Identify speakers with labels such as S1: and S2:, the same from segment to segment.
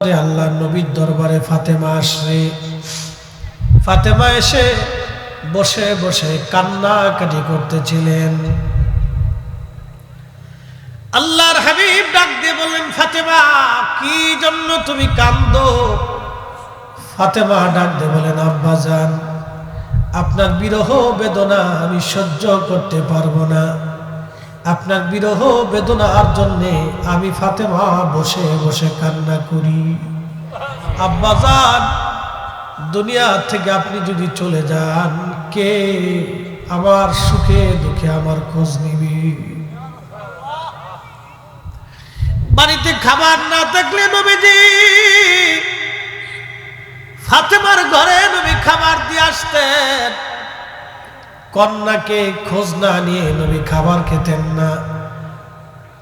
S1: আল্লাহ নবীর দরবারে ফাতেমা আসে। ফাতেমা এসে বসে বসে কান্নাকাটি করতেছিলেন। আল্লাহর হাবিব ডাক দিয়ে বললেন, ফাতেমা কি জন্য তুমি কাঁদো? ফাতেমা ডাক দিয়ে বলেন, আব্বাজান আপনার বিরহ বেদনা আমি সহ্য করতে পারবো না। আপনার বিরহ বেদনার জন্যে আমি ফাতেমা বসে বসে কান্না করি। আব্বাজান দুনিয়া থেকে আপনি যদি চলে যান, কে আমার সুখে দুঃখে আমার খোঁজ নিবি? বাড়িতে খাবার না থাকলে নবীজি ফাতেমার ঘরে নবী খাবার দিয়ে আসতেন। কন্যাকে খোঁজ না নিয়ে নবী খাবার খেতেন না।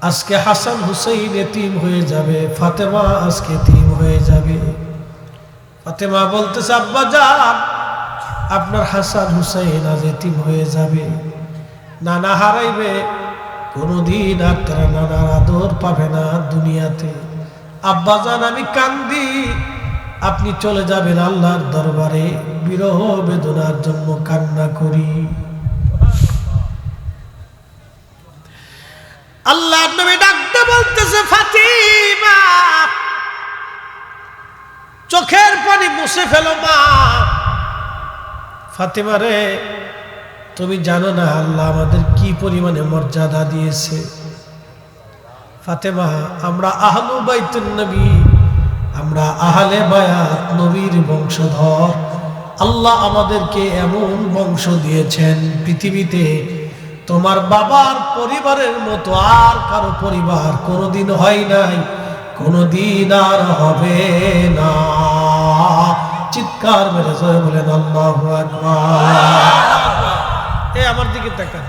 S1: আজকে হাসান হুসাইন এতিম হয়ে যাবে, ফাতেমা আজকে এতিম হয়ে যাবে। ফাতেমা বলতেছে, আব্বাজান আপনার হাসান হুসাইন আজ এতিম হয়ে যাবে, নানা হারাইবে, কোনদিন আর তারা নানার আদর পাবে না দুনিয়াতে। আব্বাজান আমি কান্দি, আপনি চলে যাবেন আল্লাহর দরবারে, বিরহ বেদনার জন্য কান্না করি। আল্লাহর নবী ডাকতে বলতেছে, ফাতিমা চোখের পানি মুছে ফেলো মা। ফাতিমা রে, তুমি জানো না আল্লাহ আমাদের কি পরিমাণে মর্যাদা দিয়েছে। ফাতেমা আমরা আহলু বাইতুন নবী, আমরা আহলে বায়াত নবীর বংশধর। আল্লাহ আমাদেরকে এমন বংশ দিয়েছেন, পৃথিবীতে তোমার বাবার পরিবারের মতো আর কারো পরিবার কোনোদিন হয় নাই, কোনোদিন আর হবে না। চিৎকার মেরে জোরে বলেন আল্লাহু আকবার। আমার দিকে তাকান।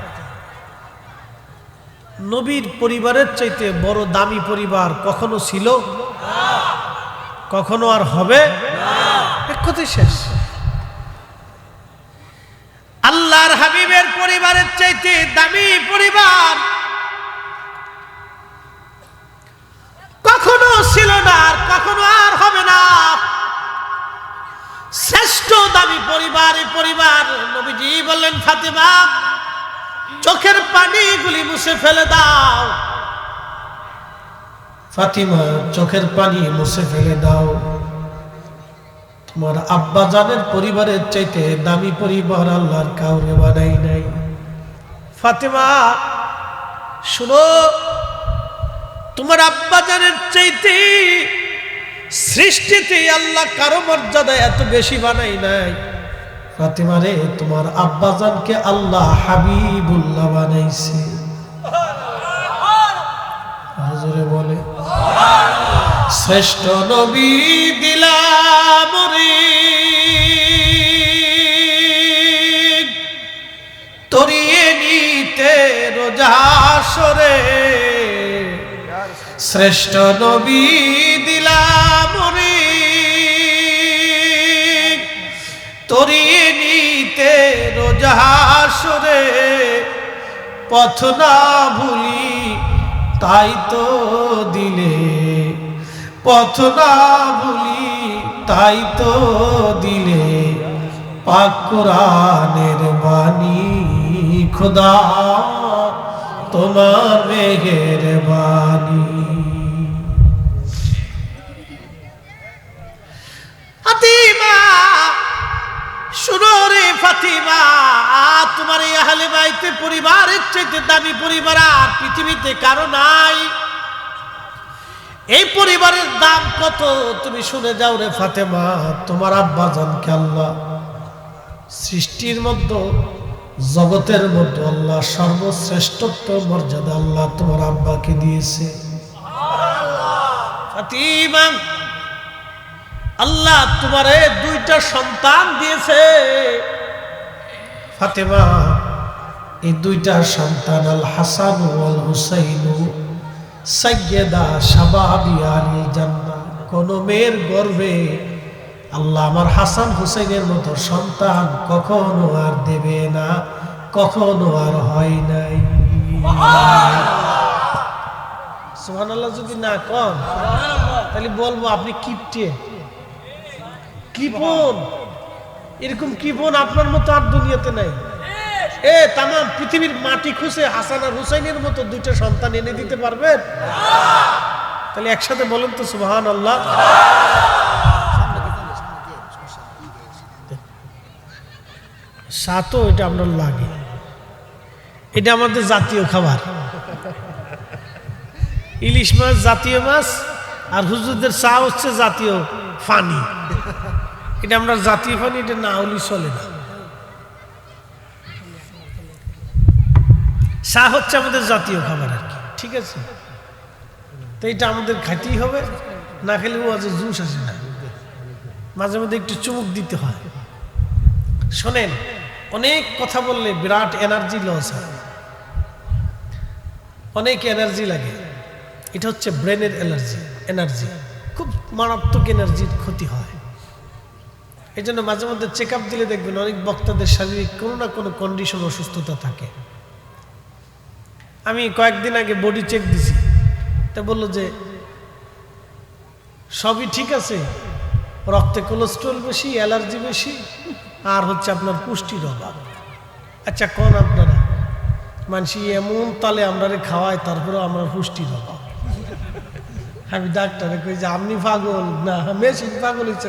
S1: নবীর পরিবারের চাইতে বড় দামি পরিবার কখনো ছিল, কখনো আর হবে? এক কথাই শেষ। আল্লাহর হাবিবের পরিবারের চাইতে দামি পরিবার কখনো ছিল না, আর কখনো আর হবে না। শ্রেষ্ঠ দামি পরিবার এই পরিবার। নবীজি বললেন, ফাতেমা চোখের পানিগুলি মুছে ফেলে দাও। ফাতিমা চোখের পানি মুছে ফেলে দাও। তোমার আব্বাজানের পরিবারের চাইতে দামি পরিবার আল্লাহর কাউরে বানাই নাই। ফাতিমা শুনো, তোমার আব্বাজানের চাইতে সৃষ্টিতে আল্লাহ কারো মর্যাদা এত বেশি বানাই নাই। ফাতিমা রে, তোমার আব্বাজানকে আল্লাহ হাবিবুল্লাহ বানাইছে। হুজুরে বলে, শ্রেষ্ঠ নবী দিলাম রে তরিয়ে নিতে রোজাসরে। শ্রেষ্ঠ নবী দিলাম রে তরিয়ে নিতে রোজাসরে। পথ না ভুলি তাই তো দিলে, পথ না ভুলি তাই তো দিলে, পাক কোরআনের বাণী খোদা তোমার মেহেরবানি। ফাতিমা শুনো রে ফাতিমা, তোমার এই আহলে বাইতে পরিবারের চাইতে দামি পরিবার আর পৃথিবীতে কারো নাই। এই পরিবারের দাম কত তুমি শুনে যাও রে ফাতেমা। তোমার আব্বাজানকে আল্লাহ সৃষ্টির মধ্যে, জগতের মধ্যে আল্লাহ সর্বশ্রেষ্ঠত্ব মর্যাদা আল্লাহ তোমার আব্বাকে দিয়েছে। ফাতিমা আল্লাহ তোমারে দুইটা সন্তান দিয়েছে। ফাতেমা এই দুইটা সন্তান আল হাসান ওয়াল হুসাইন সাইয়্যিদা শাবাবি আলিল জান্নাহ। কোন মেয়ের গর্ভে আল্লাহ আমার হাসান হুসাইনের মতো সন্তান কখনো আর দেবে না, কখনো আর হয় নাই। সুবহানাল্লাহ যদি না কন তাহলে বলবো আপনি কিপটে, কৃপণ। এরকম কৃপণ আপনার মতো আর দুনিয়াতে নাই। তাম পৃথিবীর মাটি খুঁজে হাসান আর হুসাইনের মতো দুইটা সন্তান এনে দিতে পারবেন? তাহলে একসাথে বলেন তো সুবহানাল্লাহ। সাতও এটা আমরা লাগে, এটা আমাদের জাতীয় খাবার। ইলিশ মাছ জাতীয় মাছ, আর হুজুরদের চা হচ্ছে জাতীয় পানি। এটা আমরা জাতীয় পানি, এটা না হলে চলে না। চা হচ্ছে আমাদের জাতীয় খাবার আর কি, ঠিক আছে? তো এটা আমাদের খাইতেই হবে, না খেলে ও আজ জুস আসে না, মাঝে মধ্যে একটু চুমুক দিতে হয়। শোনেন, অনেক কথা বললে বিরাট এনার্জি লস হয়, অনেক এনার্জি লাগে। এটা হচ্ছে ব্রেনের এনার্জি খুব মারাত্মক এনার্জির ক্ষতি হয়। এই জন্য মাঝে মধ্যে চেক আপ দিলে দেখবেন অনেক বক্তাদের শারীরিক কোনো না কোনো কন্ডিশন, অসুস্থতা থাকে। আমি কয়েকদিন আগে বডি চেক দিছি, তা বললো যে সবই ঠিক আছে, রক্তে কোলেস্ট্রল বেশি, অ্যালার্জি বেশি, আর হচ্ছে আপনার পুষ্টির অভাব। আচ্ছা কোন আপনারা মানসি এমন তালে আমরা খাওয়াই, তারপরেও আমরা পুষ্টির অভাব। আমি ডাক্তারে কই যে আপনি পাগল না মেশিন পাগল হচ্ছে,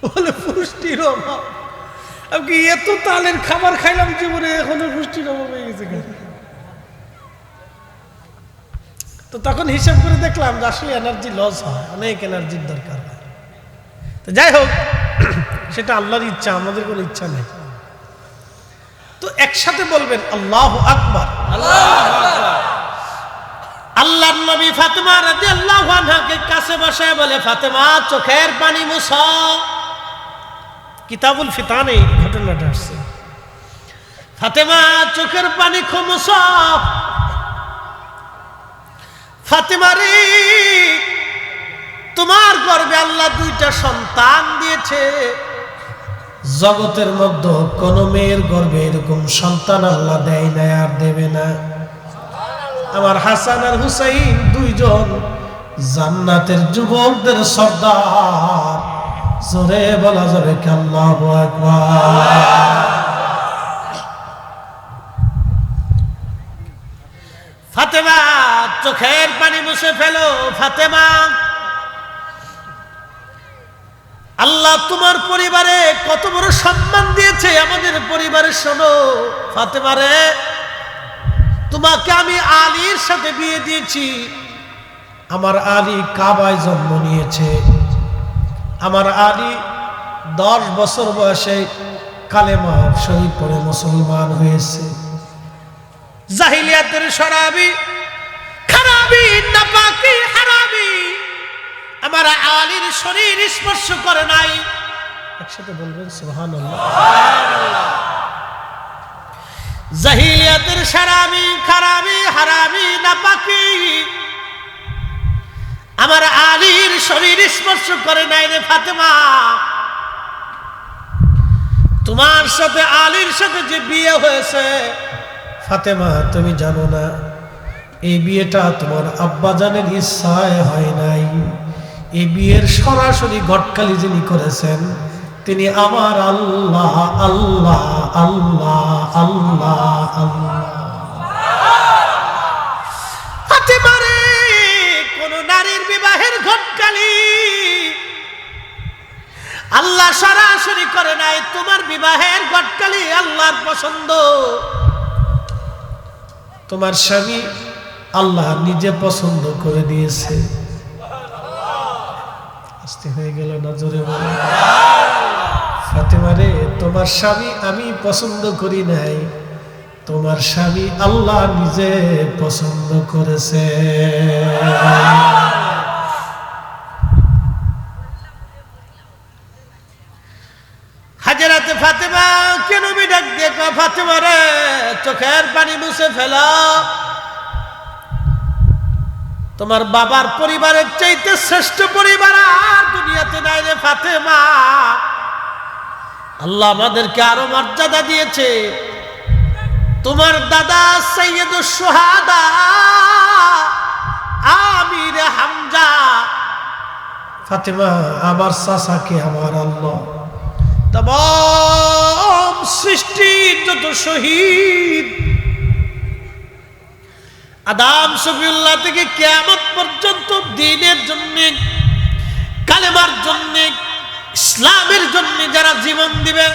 S1: বলে পুষ্টির অভাব। আমি এত তালের খাবার খাইলাম জীবনে, এখনো পুষ্টির অভাব হয়ে গেছে। তো তখন হিসাব করে দেখলাম যে আসলে এনার্জি লস হয়, অনেক এনার্জির দরকার হয়। তো যাই হোক, সেটা আল্লাহর ইচ্ছা, আমাদের কোনো ইচ্ছা নেই। তো একসাথে বলবেন আল্লাহু আকবার। আল্লাহর নবী ফাতেমা রাদিয়াল্লাহু আনহাকে কাছে বসায় বলে, ফাতেমা চোখের পানি মুছো। কিতাবুল ফিতানে ঘটনাটা আসছে। ফাতেমা চোখের পানি মুছো। ফাতেমা রে, তোমার গর্ভে আল্লাহ দুইটা সন্তান দিয়েছে। জগতের মধ্যে কোন মেয়ের গর্ভে এরকম সন্তান আল্লাহ দেয় না, আর দেবে না। আমার হাসান আর হুসাইন দুইজন জান্নাতের যুবকদের সর্দার। জোরে বলা যাবে কি আল্লাহু আকবার। ফাতেমা চোখের পানি মুছে ফেলো। ফাতেমা, আল্লাহ তোমার পরিবারে কত বড় সম্মান দিয়েছে, আমাদের পরিবারে শোনো। ফাতেমা রে, তোমাকে আমি আলীর সাথে বিয়ে দিয়েছি। আমার আলী কাবায় জন্ম নিয়েছে। আমার আলী 10 বছর বয়সে কালেমা শরীফ পড়ে মুসলমান হয়েছে। জাহিলিয়াতের শরাবি, খারাবি, নাপাকি, হারামি আমার আলীর শরীর স্পর্শ করে নাই। একসাথে বলবেন সুবহানাল্লাহ। জাহিলিয়াতের শরাবি, খারাবি, হারামি, নাপাকি আমার আলীর শরীর স্পর্শ করে নাই রে ফাতেমা। তোমার সাথে আলীর সাথে যে বিয়ে হয়েছে ফাতেমা, তুমি জানো না এই বিয়েটা তোমার আব্বাজানের ইচ্ছায় হয় নাই। এই বিয়ের সরাসরি ঘটকালি যিনি করেছেন তিনি আমার আল্লাহ। আল্লাহ আল্লাহ আল্লাহ আল্লাহ। ফাতেমা রে, কোন নারীর বিবাহের ঘটকালি আল্লাহ সরাসরি করে নাই। তোমার বিবাহের ঘটকালি আল্লাহর পছন্দ। তোমার স্বামী আল্লাহ নিজে পছন্দ করে দিয়েছে। আস্তে হয়ে গেল না, জোরে বলো। ফাতেমা রে, তোমার স্বামী আমি পছন্দ করি নাই, তোমার স্বামী আল্লাহ নিজে পছন্দ করেছে। হাজরাতে ফাতেমা কেন ডাক দিয়ে কয়, ফাতেমা রে চোখের পানি মুছে ফেলা। তোমার বাবার পরিবারের চাইতে শ্রেষ্ঠ পরিবার আর দুনিয়াতে নাই রে ফাতেমা। আল্লাহ আমাদেরকে আরো মর্যাদা দিয়েছে। তোমার দাদা সাইয়্যিদুশ শুহাদা আমির হামজা। ফাতেমা আমার চাচাকে আমার আল্লাহ तमाम সৃষ্টির যত শহীদ আদম সফিউল্লাহ থেকে কিয়ামত পর্যন্ত দ্বীনের জন্য, কালেমার জন্য, ইসলামের জন্য যারা জীবন দিবে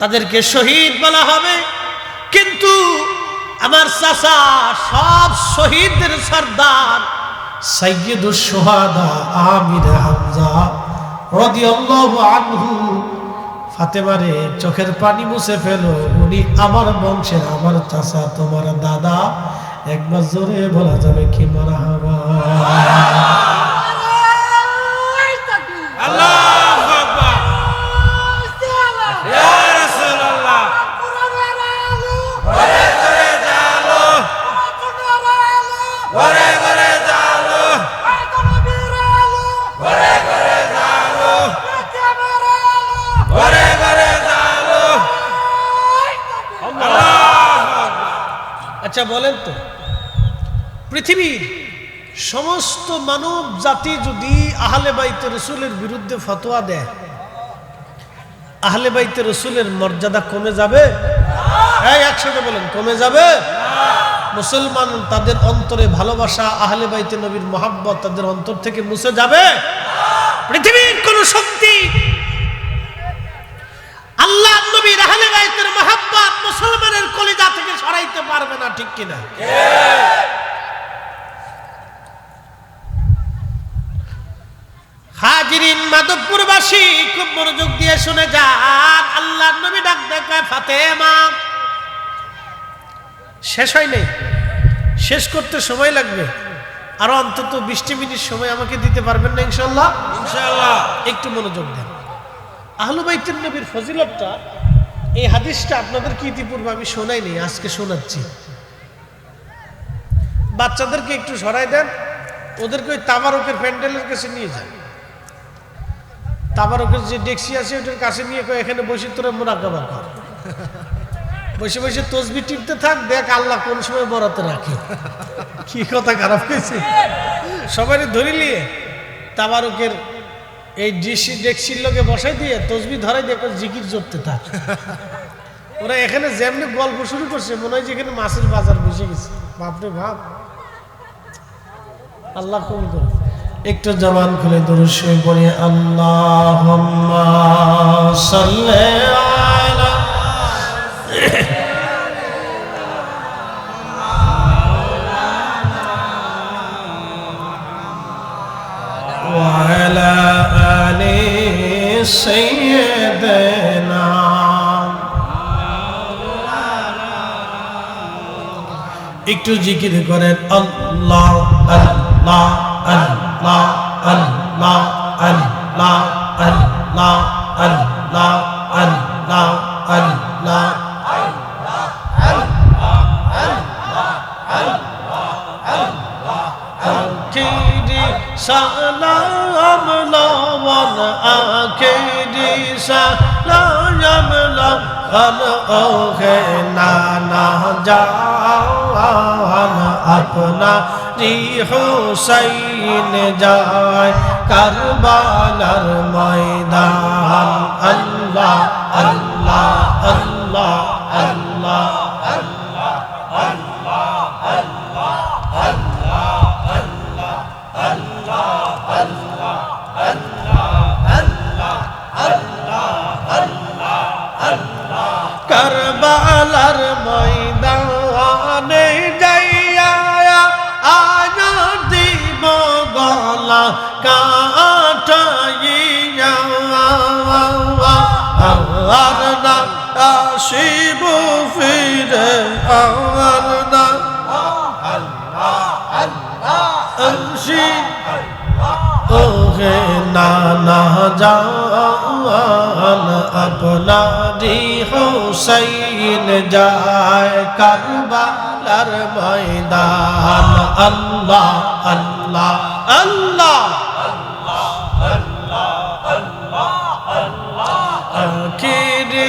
S1: তাদেরকে শহীদ বলা হবে। কিন্তু আমার চাচা সব শহীদদের সর্দার সাইয়্যিদুশ শুহাদা আমির হামজা রাদিয়াল্লাহু আনহু ফাতেমারে চোখের পানি মুছে ফেলো, উনি আমার বংশের, আমার চাচা, তোমার দাদা। একবার জোরে বলা যাবে কি মারহাবা।
S2: আল্লাহু আকবার। ইয়া রাসূলুল্লাহ ঘরে ঘরে জালো, ঘরে ঘরে জালো, ঘরে ঘরে জালো, ঘরে ঘরে জালো। আল্লাহু আকবার।
S1: আচ্ছা বলেন তো, পৃথিবীর সমস্ত মানব জাতি যদি আহলে বাইতে রসুলের বিরুদ্ধে ফতোয়া দেয়, আহলে বাইতে রসুলের মর্যাদা কমে যাবে? এই একসাথে বলেন, কমে যাবে? মুসলমান তাদের অন্তরে ভালোবাসা, আহলে বাইতে নবীর মহাব্বত তাদের অন্তর থেকে মুছে যাবে? পৃথিবীর কোন শক্তি আল্লাহ নবীর আহলে বাইতের মহাব্বত মুসলমানের কলিজা থেকে সরাইতে পারবে না, ঠিক কিনা? হাজিরিন, মাধবপুরবাসী খুব মনোযোগ দিয়ে শুনে যান। আল্লাহর নবী ডাক দেয় ফাতেমা। শেষ হয় নাই, শেষ করতে সময় লাগবে, আরো অন্তত 20 মিনিট সময় আমাকে দিতে পারবেন না ইনশাআল্লাহ?
S2: ইনশাআল্লাহ।
S1: একটু মনোযোগ দেন। আহলে বাইতুন নবীর ফজিলতটা, এই হাদিসটা আপনাদেরকে ইতিপূর্বে আমি শোনাই নি, আজকে শোনাচ্ছি। বাচ্চাদেরকে একটু সরাই দেন, ওদেরকে ওই তাবারকের প্যান্ডেলের কাছে নিয়ে যান। তাবারকের যে ডেক্সি আছে ওটার কাছে নিয়ে এখানে বসে তোরা মুরাকাবা কর, বসে বসে তসবিহ টিপতে থাক, দেখ আল্লাহ কোন সময় বরাতে রাখে। কি কথা খারাপ হয়েছে? সবাই ধরে নিয়ে তাবারকের এই ডেক্সির লোকে বসাই দিয়ে তসবিহ ধরাই দিয়ে জিকির জপতে থাক। ওরা এখানে যেমনি গল্প শুরু করছে মনে হয় যে এখানে মাছের বাজার বসে গেছে। বাপরে বাপ, আল্লাহ কবুল করুন। একটু জবান খুলে দুরূদ শরীফ পড়ি। আল্লাহুম্মা সাল্লি আলা ওয়া আলা আলি সাইয়্যিদিনা। একটু জিকির করেন আল্লাহ আল্লাহ আল্লাহ আল্লাহ আল্লাহ আল্লাহ আল্লাহ আল্লাহ আল্লাহ। আখিরি সালাম লাওয়ান, আখিরি সালাম লাওয়ান, ওহে নানা জান আপনা হুসাইন যায় কারবালার ময়দান। আল্লাহ আল্লাহ আল্লাহ আল্লাহ আল্লাহ আল্লাহ আল্লাহ আল্লাহ আল্লাহ আল্লাহ আল্লাহ আল্লাহ আল্লাহ আল্লাহ। কারবালার ময়দানে যাইয়া আজ দিব গলা কাটাইয়া, আর না আসিব ফিরে, আর না আসি ওহে নানা জান আপনারি হুসাইন যায় কারবালার ময়দান। আল্লাহ আল্লাহ আল্লাহ আখিরি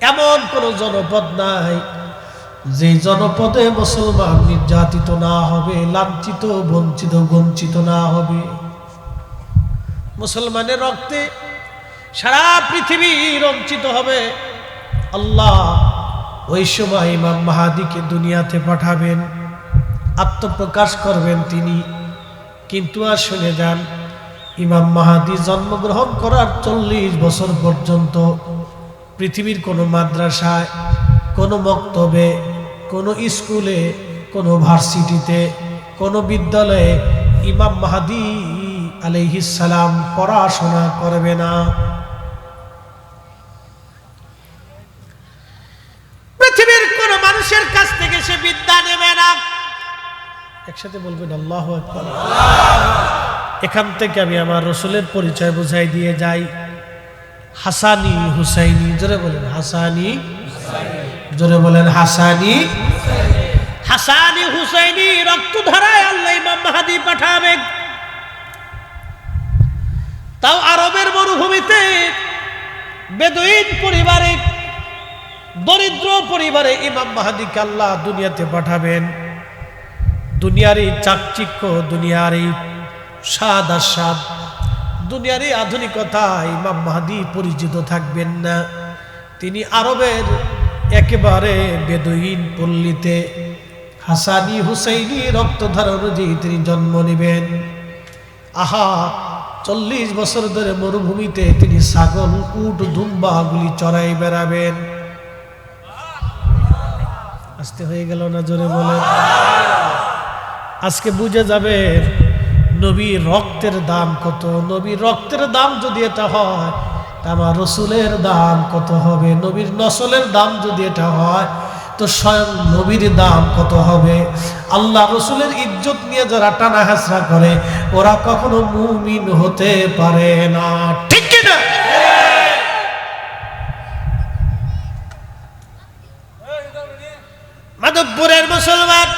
S1: এমন কোন জনপদ নাই যে জনপদে মুসলমান নির্যাতিত না হবে, লাঞ্ছিত, বঞ্চিত, বঞ্চিত না হবে। মুসলমানের রক্তে সারা পৃথিবী রঞ্চিত হবে। আল্লাহ ওই সময় ইমাম মাহাদিকে দুনিয়াতে পাঠাবেন, আত্মপ্রকাশ করবেন তিনি। কিন্তু আর শুনে যান, ইমাম মাহাদি জন্মগ্রহণ করার 40 বছর পর্যন্ত পৃথিবীর কোনো মাদ্রাসায়, কোনো মক্তবে, কোনো স্কুলে, কোনো ভার্সিটিতে, কোনো বিদ্যালয়ে ইমাম মাহাদি আলাইহিস সালাম পড়াশোনা করবে না। পৃথিবীর কোন মানুষের কাছ থেকে সে বিদ্যা নেবে না। একসাথে বলবেন আল্লাহু আকবার। এখান থেকে আমি আমার রসুলের পরিচয় বুঝাই দিয়ে যাই। হাসানি হুসাইনি, জোরে বলেন হাসানি, জোরে বলেন হাসানি, হাসানি হুসাইনি রক্ত ধারায় আল্লাহ ইমাম মাহাদি পাঠাবে। তাও আরবের মরুভূমিতে বেদুইন পরিবারে, দরিদ্র পরিবারে ইমাম মাহাদিকে আল্লাহ দুনিয়াতে পাঠাবেন। দুনিয়ার এই চাকচিক্য, দুনিয়ার এই স্বাদ আস্বাদ, দুনিয়ার এই আধুনিকতা ইমাম মাহাদি পরিচিত থাকবেন না। তিনি আরবের একেবারে বেদুইন পল্লীতে হাসানি হুসাইনি রক্তধারা অনুযায়ী তিনি জন্ম নেবেন। আহা, 40 বছর ধরে মরুভূমিতে তিনি ছাগল, উট, দুম্বাগুলি চড়াই বেড়াবেন। আসতে হয়ে গেল না, জোরে বলেন। আজকে বুঝে যাবে নবীর রক্তের দাম কত। নবীর রক্তের দাম যদি এটা হয়, তা আমার রসুলের দাম কত হবে। নবীর নসলের দাম যদি এটা হয়, তো স্বয়ং নবীর দাম কত হবে। আল্লাহ রসুলের ইজ্জত নিয়ে যারা টানা হাসরা করে, ওরা কখনো মুমিন হতে পারে না। ঠিক কিনা? মাধবপুরের মুসলমান,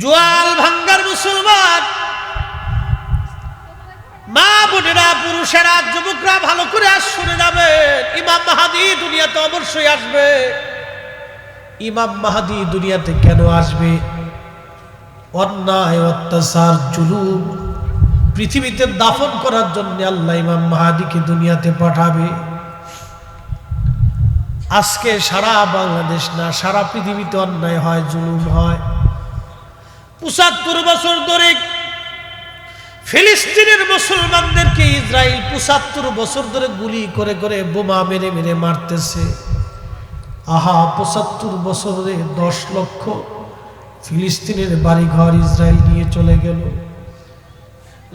S1: জোয়াল ভাঙ্গার মুসলমান, মা বোনেরা, পুরুষেরা, যুবকরা ভালো করে আজ শুনে যাবে। ইমাম মাহাদি দুনিয়াতে অবশ্যই আসবে। ইমাম মাহাদি দুনিয়াতে কেন আসবে? অন্যায়, অত্যাচার, জুলুম পৃথিবীতে দাফন করার জন্য আল্লাহ ইমাম মাহাদিকে দুনিয়াতে পাঠাবে। আজকে সারা বাংলাদেশ না, সারা পৃথিবীতে অন্যায় হয়, জুলুম হয়। 75 বছর ধরে ফিলিস্তিনের মুসলমানদেরকে ইসরায়েল 75 বছর ধরে গুলি করে করে, বোমা মেরে মেরে মারতেছে। আহা, 75 বছরে 10 লক্ষ ফিলিস্তিনের বাড়িঘর ইসরায়েল নিয়ে চলে গেল।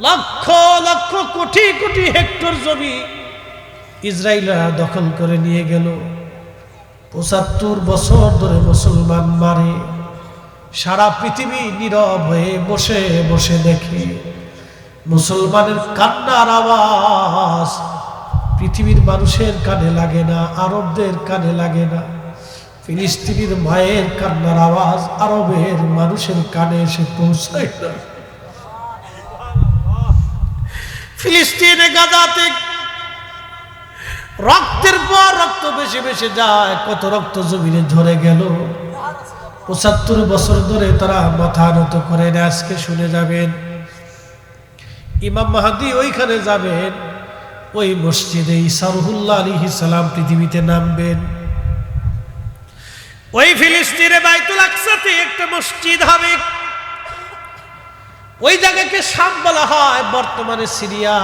S1: লক্ষ লক্ষ কোটি কোটি হেক্টর জমি ইসরায়েলরা দখল করে নিয়ে গেল। 75 বছর ধরে মুসলমান মারে, সারা পৃথিবী নীরব হয়ে বসে বসে দেখে। মুসলমানের কান্নার আওয়াজ পৃথিবীর মানুষের কানে লাগে না, আরবদের কানে লাগে না। ফিলিস্তিনের মায়ের কান্নার আওয়াজ আরবের মানুষের কানে এসে পৌঁছায় না। ফিলিস্তিনে গাজাতে রক্তের পর রক্ত বেশি বেশি যায়, কত রক্ত জমিনে ঝরে গেল। 75 বছর ধরে তারা মাথা নত করে না। আজকে শুনে যাবেন, ইমাম মাহাদি ওইখানে যাবেন, ওই মসজিদে ঈসা রুহুল্লাহ আলাইহিস সালাম পৃথিবীতে নামবেন। ওই ফিলিস্তিনে বাইতুল আকসাতে একটা মসজিদ হবে। ওই জায়গাকে শাম বলা হয়, বর্তমানে সিরিয়া,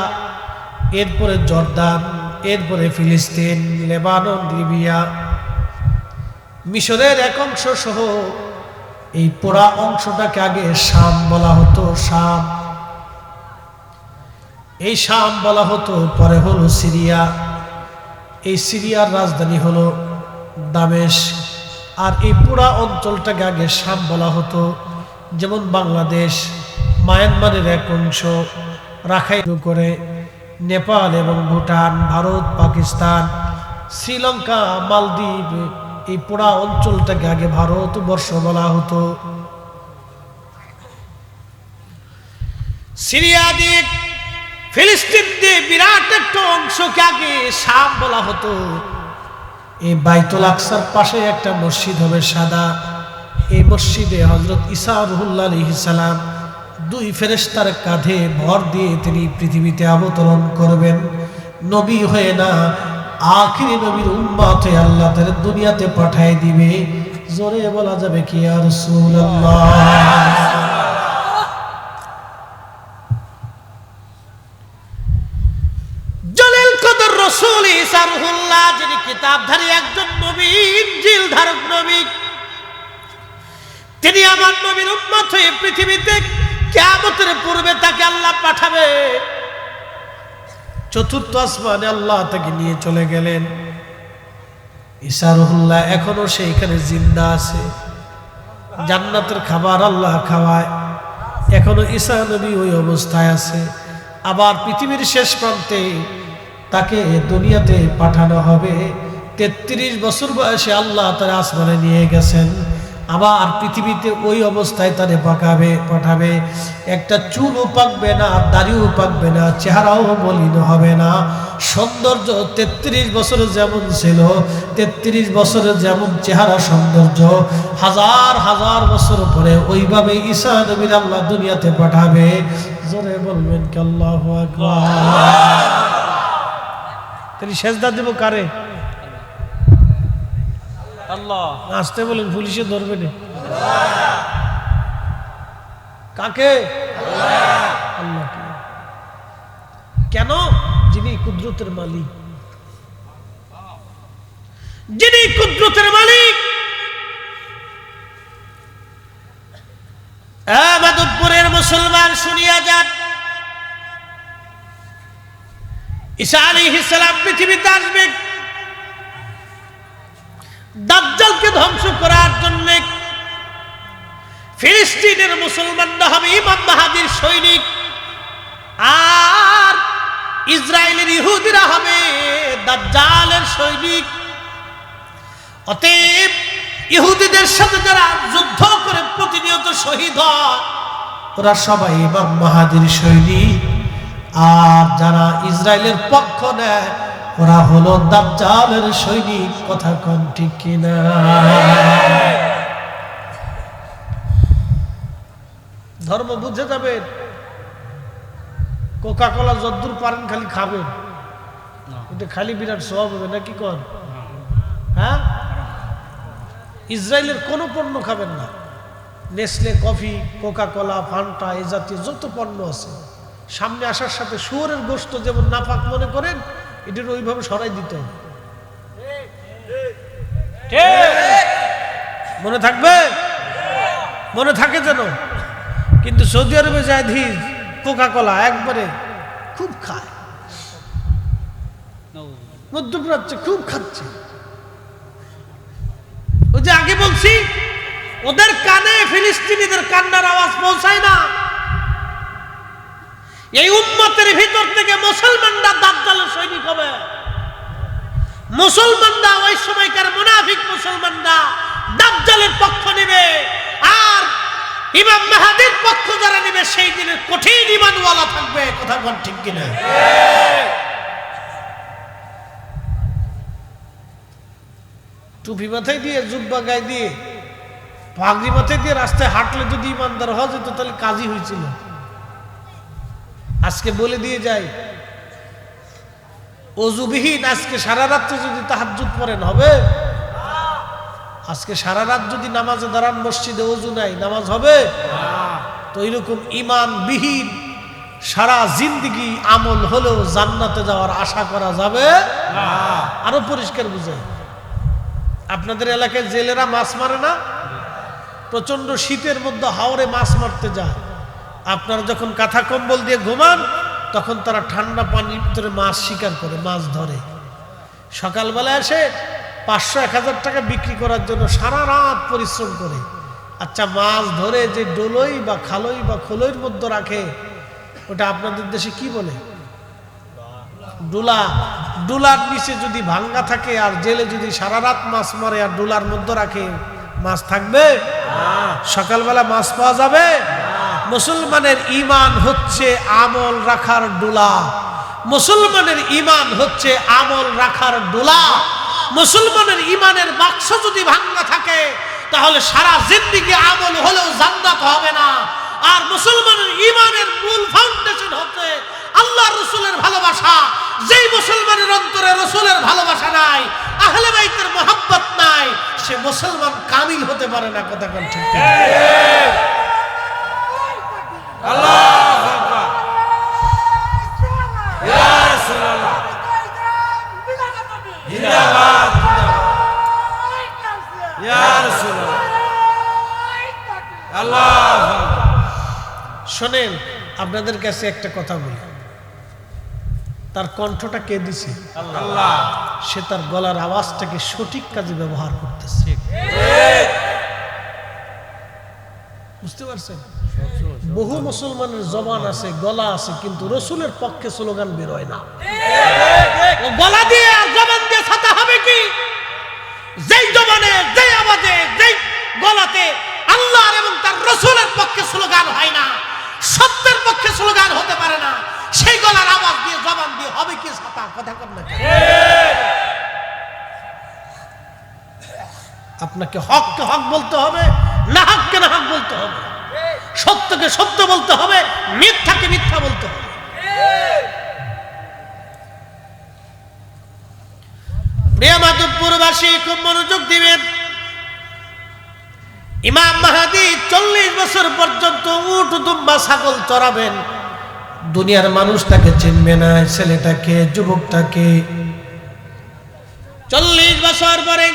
S1: এরপরে জর্দান, এরপরে ফিলিস্তিন, লেবানন, লিবিয়া, মিশরের এক অংশ সহ এই পুরা অংশটাকে আগে শাম বলা হতো। শাম, এই শাম বলা হতো, পরে হলো সিরিয়া। এই সিরিয়ার রাজধানী হলো দামেস্ক। আর এই পুরা অঞ্চলটাকে আগে শাম বলা হতো। যেমন বাংলাদেশ, মায়ানমারের এক অংশ, রাখাইন করে নেপাল এবং ভুটান, ভারত, পাকিস্তান, শ্রীলঙ্কা, মালদ্বীপ, এই পুরা অঞ্চলটাকে আগে ভারতবর্ষ বলা হতো। সিরিয়া দিক ফিলিস্তিন দিয়ে বিরাট একটা অংশকে আগে শাম বলা হতো। এই বাইতুল আকসার পাশে একটা মসজিদ হবে সাদা। এই মসজিদে হযরত ঈসা রুহুল্লাহ আলাইহিস সালাম দুই ফেরেশতার কাঁধে ভর দিয়ে তিনি পৃথিবীতে অবতরণ করবেন। নবী হয়ে না, আখিরি নবীর উম্মত হয়ে আল্লাহ তার দুনিয়াতে পাঠিয়ে দিবে। জোরে বলা যাবে কি ইয়া রাসূলুল্লাহ। জলিল কদর রাসূল ঈসা রুহুল্লাহ, যিনি কিতাবধারী একজন নবী, ইনজিল ধারক নবী, তিনি আমার নবীর উম্মত হয়ে পৃথিবীতে কিয়ামতের পূর্বে তাকে আল্লাহ পাঠাবে। চতুর্থ আসমানে আল্লাহ তাকে নিয়ে চলে গেলেন। ঈসা রুহুল্লাহ এখনো সেইখানে জিন্দা আছে। জান্নাতের খাবার আল্লাহ খাওয়ায়, এখনো ঈসা নবী ওই অবস্থায় আছে। আবার পৃথিবীর শেষ প্রান্তে তাকে দুনিয়াতে পাঠানো হবে। 33 বছর বয়সে আল্লাহ তার আসমানে নিয়ে গেছেন। আবার পৃথিবীতে ওই অবস্থায় তারে পাঠাবে। একটা চুলও পাকবে না, দাড়িও পাকবে না, চেহারাও মলিন হবে না। সৌন্দর্য 33 বছরে যেমন ছিল, 33 বছরে যেমন চেহারা সৌন্দর্য, হাজার হাজার বছর পরে ওইভাবে ঈসা নবীর আল্লাহ দুনিয়াতে পাঠাবে। জোরে বলবেন কি আল্লাহু আকবার। তিনি সেজদা দেব কারে?
S2: আল্লাহ।
S1: আসতে বলেন, পুলিশে ধরবে না। কাকে? আল্লাহকে। কেন? যিনি কুদরতের মালিক, যিনি কুদরতের মালিক। মাদবপুরের মুসলমান শুনিয়া যান, ঈসা আলাইহিস সালাম পৃথিবীতে আসবেন দাজ্জালকে ধ্বংস করার জন্য। ফিলিস্তিনের মুসলমানরা হবে ইমাম মাহদীর সৈনিক, আর ইসরায়েলের ইহুদিরা হবে দাজ্জালের সৈনিক। অতএব ইহুদিদের সাথে যারা যুদ্ধ করে প্রতিনিয়ত শহীদ হয়, ওরা সবাই ইমাম মাহদীর সৈনিক। আর যারা ইসরায়েলের পক্ষ নেয়, ওরা হলো দাজ্জালের সৈনিক। কথা কোন ঠিক কিনা? ধর্ম বুঝে যাবেন। কোকা কোলা যদ্দূর পারেন খালি খাবেন, এটা খালি বিরাট সওয়াব হবে নাকি কোন? হ্যাঁ, ইসরায়েলের কোনো পণ্য খাবেন না। Nestle, coffee, Coca Cola, Fanta, এই জাতীয় যত পণ্য আছে, সামনে আসার সাথে শুয়োরের গোশত যেমন নাপাক মনে করেন, এটার ওইভাবে সরাই দিতে হবে। মনে থাকবে? মনে থাকে যেন। কিন্তু সৌদি আরবে যায় ধীর কোকা কোলা একবারে খুব খায়, মধ্যপ্রাচ্যে খুব খাচ্ছে। ওই যে আগে বলছি, ওদের কানে ফিলিস্তিনিদের কান্নার আওয়াজ পৌঁছায় না। এই উম্মতের ভিতর থেকে মুসলমানরা দাজ্জালের সৈনিক হবে। মুসলমানরা ওই সময়কার মুনাফিক মুসলমানরা দাজ্জালের পক্ষ নেবে, আর ইমাম মাহদীর পক্ষ যারা নেবে সেই দিনে কঠিন ঈমানওয়ালা থাকবে। কথা বল ঠিক কিনা? টুপি মাথায় দিয়ে, জুব্বা গায়ে দিয়ে, পাগড়ি মাথায় দিয়ে রাস্তায় হাঁটলে যদি ইমানদার হওয়া যেত তাহলে কাজই হয়েছিল। আজকে বলে দিয়ে যাই, অজুবিহীন আজকে সারা রাত্রে যদি তাহাজ্জুদ পড়েন হবে? আজকে সারা রাত যদি নামাজে দাঁড়ান, মসজিদে অজু নাই, নামাজ হবে? তো এইরকম ইমানবিহীন সারা জিন্দেগি আমল হলেও জান্নাতে যাওয়ার আশা করা যাবে না। আরো পরিষ্কার বুঝাই, আপনাদের এলাকায় জেলেরা মাছ মারে না? প্রচন্ড শীতের মধ্যে হাওরে মাছ মারতে যায়। আপনারা যখন কাঁথা কম্বল দিয়ে ঘুমান, তখন তারা ঠান্ডা পানির ভিতরে মাছ শিকার করে, মাছ ধরে। সকালবেলা এসে 500-1000 টাকা বিক্রি করার জন্য সারা রাত পরিশ্রম করে। আচ্ছা, মাছ ধরে যে ডোলই বা খালই বা খোলইর মধ্যে রাখে, ওটা আপনাদের দেশে কি বলে? ডুলা। ডুলার নিচে যদি ভাঙ্গা থাকে, আর জেলে যদি সারা রাত মাছ মারে আর ডুলার মধ্যে রাখে, মাছ থাকবে? সকালবেলা মাছ পাওয়া যাবে? মুসলমানের ঈমান হচ্ছে আমল রাখার ডোলা, মুসলমানের ঈমান হচ্ছে আমল রাখার ডোলা। মুসলমানের ঈমানের বাক্স যদি ভাঙা থাকে তাহলে সারা জিন্দেগি আমল হলেও জান্নাত হবে না। আর মুসলমানের ঈমানের মূল ফাউন্ডেশন হচ্ছে আল্লাহ রাসূলের ভালোবাসা। যেই মুসলমানের অন্তরে রাসূলের ভালোবাসা নাই, আহলে বাইতের মহব্বত নাই, সে মুসলমান কামিল হতে পারে না। কথা কোন ঠিক?
S2: আল্লাহু আকবার। ইয়া রাসূলুল্লাহ জিন্দাবাদ, ইয়া রাসূলুল্লাহ। আল্লাহু আকবার।
S1: শোনেন, আপনাদের কাছে একটা কথা বলি, তার কণ্ঠটা কে দিছে?
S2: আল্লাহ।
S1: সে তার গলার আওয়াজটাকে সঠিক কাজে ব্যবহার করতেছে। বুঝতে পারছেন? বহু মুসলমানের জবান আছে, গলা আছে, কিন্তু রসুলের পক্ষে স্লোগান বের হয় না। গলা দিয়ে আর জবান দিয়ে ছাতা হবে কি? যেই জবানে, যেই আওয়াজে, যেই গলাতে আল্লাহর এবং তার রসুলের পক্ষে স্লোগান হয় না, সত্যের পক্ষে স্লোগান হতে পারে না, সেই গলার আওয়াজ দিয়ে জবান দিয়ে হবে কি ছাতা? কথা কর না। আপনাকে হককে হক বলতে হবে, না হককে না হক বলতে হবে, সত্যকে সত্য বলতে হবে, মিথ্যাকে মিথ্যা বলতে হবে। প্রিয় মাধবপুরবাসী, খুব মনোযোগ দিবেন। ইমাম মাহদী 40 বছর পর্যন্ত উট দুম্বা ছাগল চড়াবেন। দুনিয়ার মানুষ তাকে চিনবে না, ছেলেটাকে, যুবকটাকে। 40 বছর পরে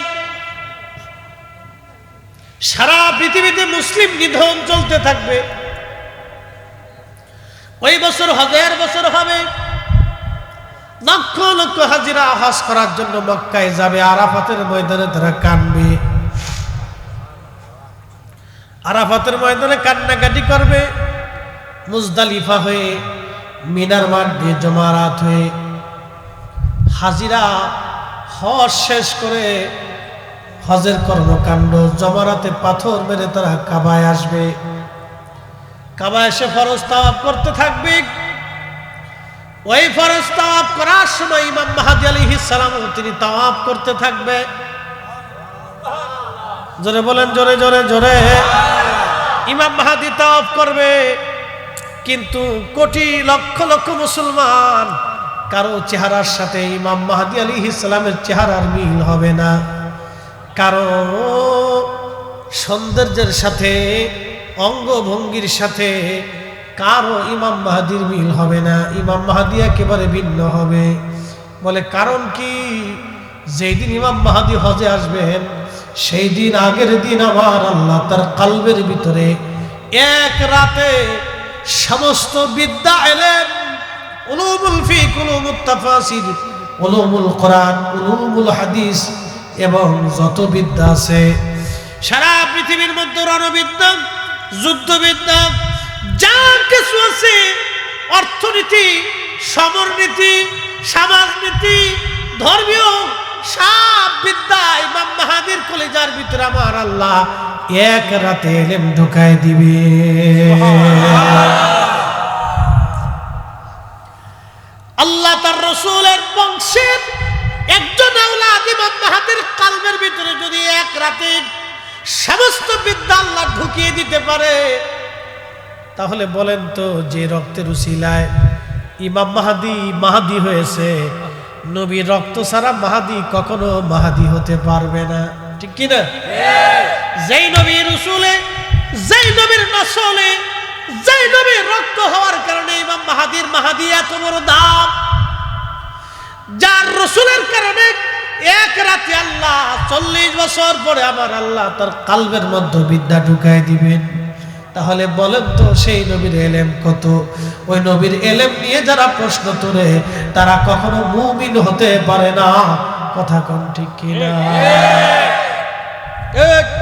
S1: সারা পৃথিবীতে মুসলিম নিধন চলতে থাকবে। ওই বছর হজের বছর হবে, লক্ষ লক্ষ হাজিরা হজ করার জন্য মক্কায় যাবে। আরাফাতের ময়দানে তারা কাঁদবে, আরাফাতের ময়দানে কান্নাকাটি করবে। মুজদালিফা হয়ে, মিনার মাঠ দিয়ে, জমারাত হয়ে হাজিরা হজ শেষ করে হজের কর্মকাণ্ড, জমারাতে পাথর মেরে তারা কাবায় আসবে। কাবায় এসে ফরজ তাওয়াফ করতে থাকবে। ওই ফরজ তাওয়াফ করার সময় ইমাম মাহদী আলাইহিস সালাম তিনি তাওয়াফ করতে থাকবে। জোরে বলেন, জোরে জোরে জোরে। ইমাম মাহদী তাওয়াফ করবে, কিন্তু কোটি লক্ষ লক্ষ মুসলমান কারো চেহারার সাথে ইমাম মাহদী আলাইহিস সালামের চেহারার মিল হবে না। কারো সৌন্দর্যের সাথে, অঙ্গভঙ্গির সাথে কারো ইমাম মাহদীর মিল হবে না। ইমাম মাহদী একেবারে ভিন্ন হবে। বলে কারণ কি? যেই দিন ইমাম মাহদী হজে আসবেন, সেই দিন আগের দিন আমার আল্লাহ তার কলবের ভিতরে এক রাতে সমস্ত বিদ্যা এলেম, উলুমুল ফিক, উলুমুত তাফাসির, উলুমুল কোরআন, উলুমুল হাদিস এবং যত বিদ্যা আছে সারা পৃথিবীর মধ্যে, রণবিদ্যা, যুদ্ধবিদ্যা, যা কিছু আছে, অর্থনীতি, সমরনীতি, সমাজনীতি, ধর্মীয় সব বিদ্যা ইমাম মাহদীর কলিজার ভিতরে আমার আল্লাহ এক রাতে এলেম ঢুকায় দিবে। আল্লাহ তার রাসূলের বংশের একজন আওলাদ ইমাম মাহদীর কলবের ভিতরে যদি এক রাতে সমস্ত বিদ্যা আল্লাহ ঢুকিয়ে দিতে পারে, তাহলে বলেন তো, যে রক্তের উসিলায় ইমাম মাহদী মাহদী হয়েছে, নবীর রক্ত ছাড়া মাহদী কখনো মাহদী হতে পারবে না। ঠিক কি না? যেই নবীর রসুলে, যেই নবীর নসলে, যেই নবীর রক্ত হওয়ার কারণে ইমাম মাহদীর মাহদী এত বড় দাম, যার রসুলের কারণে এক রাতে আল্লাহ 40 বছর পরে আমার আল্লাহ তার কলবের মধ্যে বিদ্যা ঢুকায় দিবেন। তাহলে বলেন তো, সেই নবীর এলেম কত? ওই নবীর এলেম নিয়ে যারা প্রশ্ন তোলে তারা কখনো মুমিন হতে পারে না। কথা কোন ঠিক কিনা?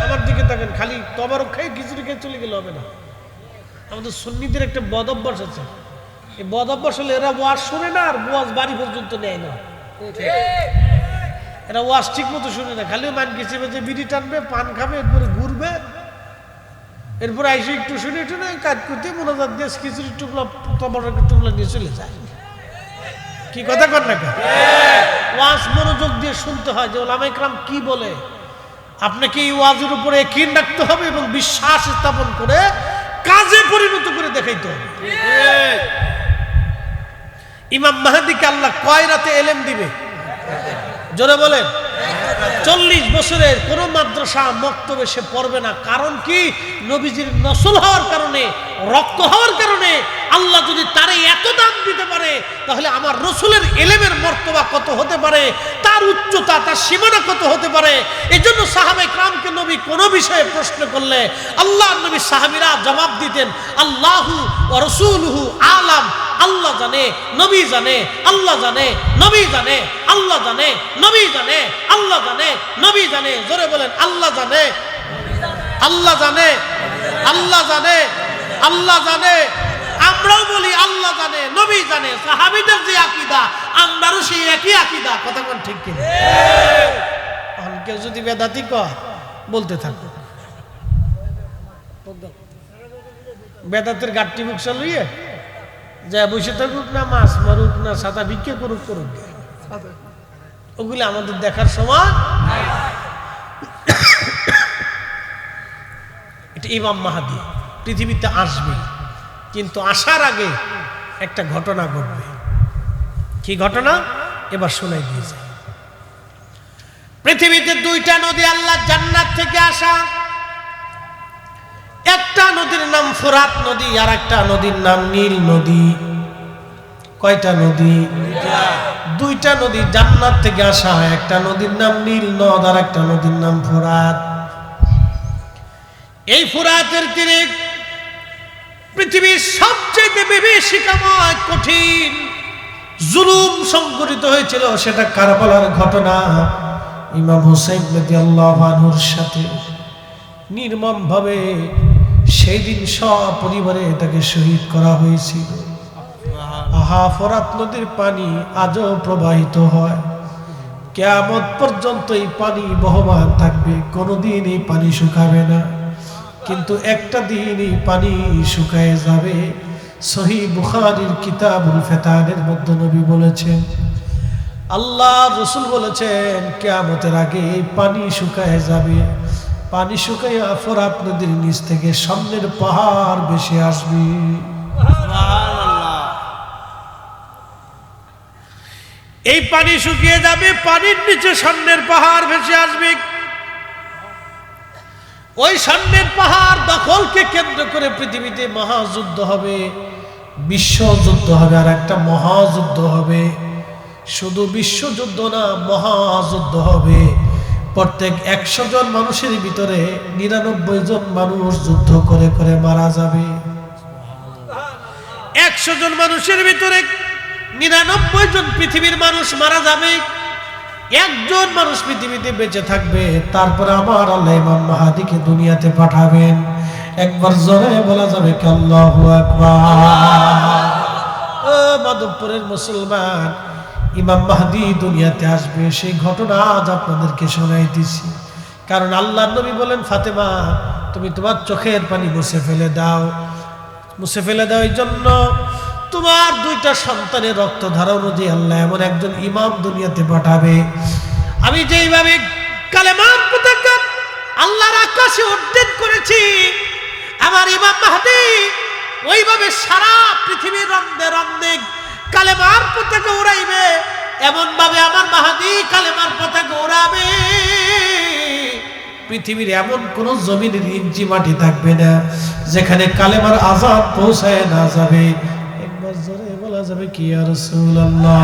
S1: আমার দিকে তাকান, খালি তবারক খাই খিচুড়ি খেয়ে চলে গেলে হবে না। আমাদের সুন্নিদের একটা বদ অভ্যাস আছে। এই বদ অভ্যাস হলে এরা ওয়াজ শুনে না, আর ওয়াজ বাড়ি পর্যন্ত নেয় না। এরা ওয়াজ ঠিক মতো শুনে না, খালি মান গেছে যে বিড়ি টানবে, পান খাবে, এরপরে ঘুরবে, এরপর আইসে একটু শুনে টুনে কাজ করতে মোনাজাত দিয়ে খিচুড়ি টুকলা টমাটোর টুকলা নিয়ে চলে যায়। কি কথা কর না কেন? ওয়াজ মনোযোগ দিয়ে শুনতে হয় যে ওলামা ইকরাম কি বলে। আপনাকে এই ওয়াজের উপরে ইয়াকিন রাখতে হবে এবং বিশ্বাস স্থাপন করে কাজে পরিণত করে দেখাইতে হবে। ইমাম মাহদীকে আল্লাহ কয় রাতে এলেম দিবে? জোরে বলেন। 40 বছরের কোন মাদ্রাসা মক্তবে সে পড়বে না। কারণ কি? নবীজির নসল হওয়ার কারণে, রক্ত হওয়ার কারণে আল্লাহ যদি তারে এত দাম দিতে পারে, তাহলে আমার রসুলের এলেমের মর্তবা কত হতে পারে, তার উচ্চতা, তার সীমানা কত হতে পারে। এই জন্য সাহাবায়ে কেরামকে নবী কোনো বিষয়ে প্রশ্ন করলে আল্লাহর নবী সাহাবীরা জবাব দিতেন, আল্লাহু ওয়া রাসূলুহু আলাম। আল্লাহ জানে, নবী জানে, আল্লাহ জানে, নবী জানে, আল্লাহ জানে, নবী জানে, আল্লাহ জানে, নবী জানে। জোরে বলেন, আল্লাহ জানে, আল্লাহ জানে, আল্লাহ জানে, আল্লাহ জানে। আমরাও বলি আল্লাহ জানে, নবী জানে। সাহাবীদের যে আকীদা, আমরাও সেই একই আকীদা। কথা কোন ঠিক কি? কেউ যদি বেদাতি কয় বলতে থাকো, বেদাতের গাঠটি মুখ চালিয়ে যা বসে থাকুক না, মাছ মারুক না, সাদা ভিক্ষে করুক করুক, ওগুলো আমাদের দেখার সময়। এটা ইমাম মাহদী পৃথিবীতে আসবে, কিন্তু আসার আগে একটা ঘটনা ঘটবে। কি ঘটনা? এবার শোনাই দিয়েছে। পৃথিবীতে 2টা নদী আল্লাহ জান্নাত থেকে আসা। একটা নদীর নাম ফোরাত নদী, আর একটা নদীর নাম নীল নদী। কয়টা নদী? 2টা নদী জান্নাত থেকে আসা। একটা নদীর নাম নীল নদ, আর একটা নদীর নাম ফোরাত। এই ফোরাতের তীরে পৃথিবীর সবচেয়ে বিভীষিকাময় কঠিন জুলুম সংঘটিত হয়েছিল। সেটা কারবালার ঘটনা। ইমাম হুসাইন রাদিয়াল্লাহু আনহুর সাথে নির্মমভাবে সেই দিন সপরিবারে তাকে শহীদ করা হয়েছিল। আহা, ফোরাত নদীর পানি আজও প্রবাহিত হয়। কিয়ামত পর্যন্ত এই পানি বহমান থাকবে, কোনোদিন এই পানি শুকাবে না। কিন্তু একটা দিন এই পানি শুকায় যাবে। সহিহ বুখারীর কিতাবুল ফিতানের মধ্যে নবী বলেছেন, আল্লাহ রাসূল বলেছেন, কিয়ামতের আগে এই পানি শুকায় যাবে। পানি শুকাইয়া ফোরাত নদীর নিচ থেকে সামনের পাহাড় ভেসে আসবে। এই পানি শুকিয়ে যাবে, পানির নিচে সামনের পাহাড় ভেসে আসবে। ওই সামনের পাহাড় দখলকে কেন্দ্র করে পৃথিবীতে মহাযুদ্ধ হবে, বিশ্বযুদ্ধ হবে, আর একটা মহাযুদ্ধ হবে। শুধু বিশ্বযুদ্ধ না, মহাযুদ্ধ হবে। প্রত্যেক 100 জন মানুষের ভিতরে 99 জন মানুষ যুদ্ধ করে করে মারা যাবে। 100 জন মানুষের ভিতরে 99 জন পৃথিবীর মানুষ মারা যাবে, একজন মানুষ পৃথিবীতে বেঁচে থাকবে। তারপর আমার আল্লাহ ইমাম মাহদীকে দুনিয়াতে পাঠাবেন। একবার জোরে বলা যাবে কি আল্লাহু আকবার। ও মাধবপুরের মুসলমান, ইমাম মাহদী দুনিয়াতে আসবে, সেই ঘটনা আজ আপনাদেরকে শোনাইতেছি। কারণ আল্লাহর নবী বলেন, ফাতেমা তুমি তোমার চোখের পানি মুছে ফেলে দাও, মুছে ফেলে দাও। এই জন্য তোমার 2টা সন্তানের রক্ত ধারা অনুযায়ী আল্লাহ এমন একজন ইমাম দুনিয়াতে পাঠাবে। আমি যেইভাবে কালেমার পতাকা আল্লাহর আকাশে উড্ডীন করেছি, আমার ইমাম মাহদী ওইভাবে সারা পৃথিবীর রন্দে রন্দে কালেমার পতাকা উড়াইবে। এমন ভাবে আমার মাহদী কালেমার পতাকা উড়াবে, পৃথিবীর এমন কোন জমিনের ইঞ্চি মাটি থাকবে না যেখানে কালেমার আযান পৌঁছায় না যাবে। একবার জোরে বলা যাবে কি ইয়া রাসূলুল্লাহ।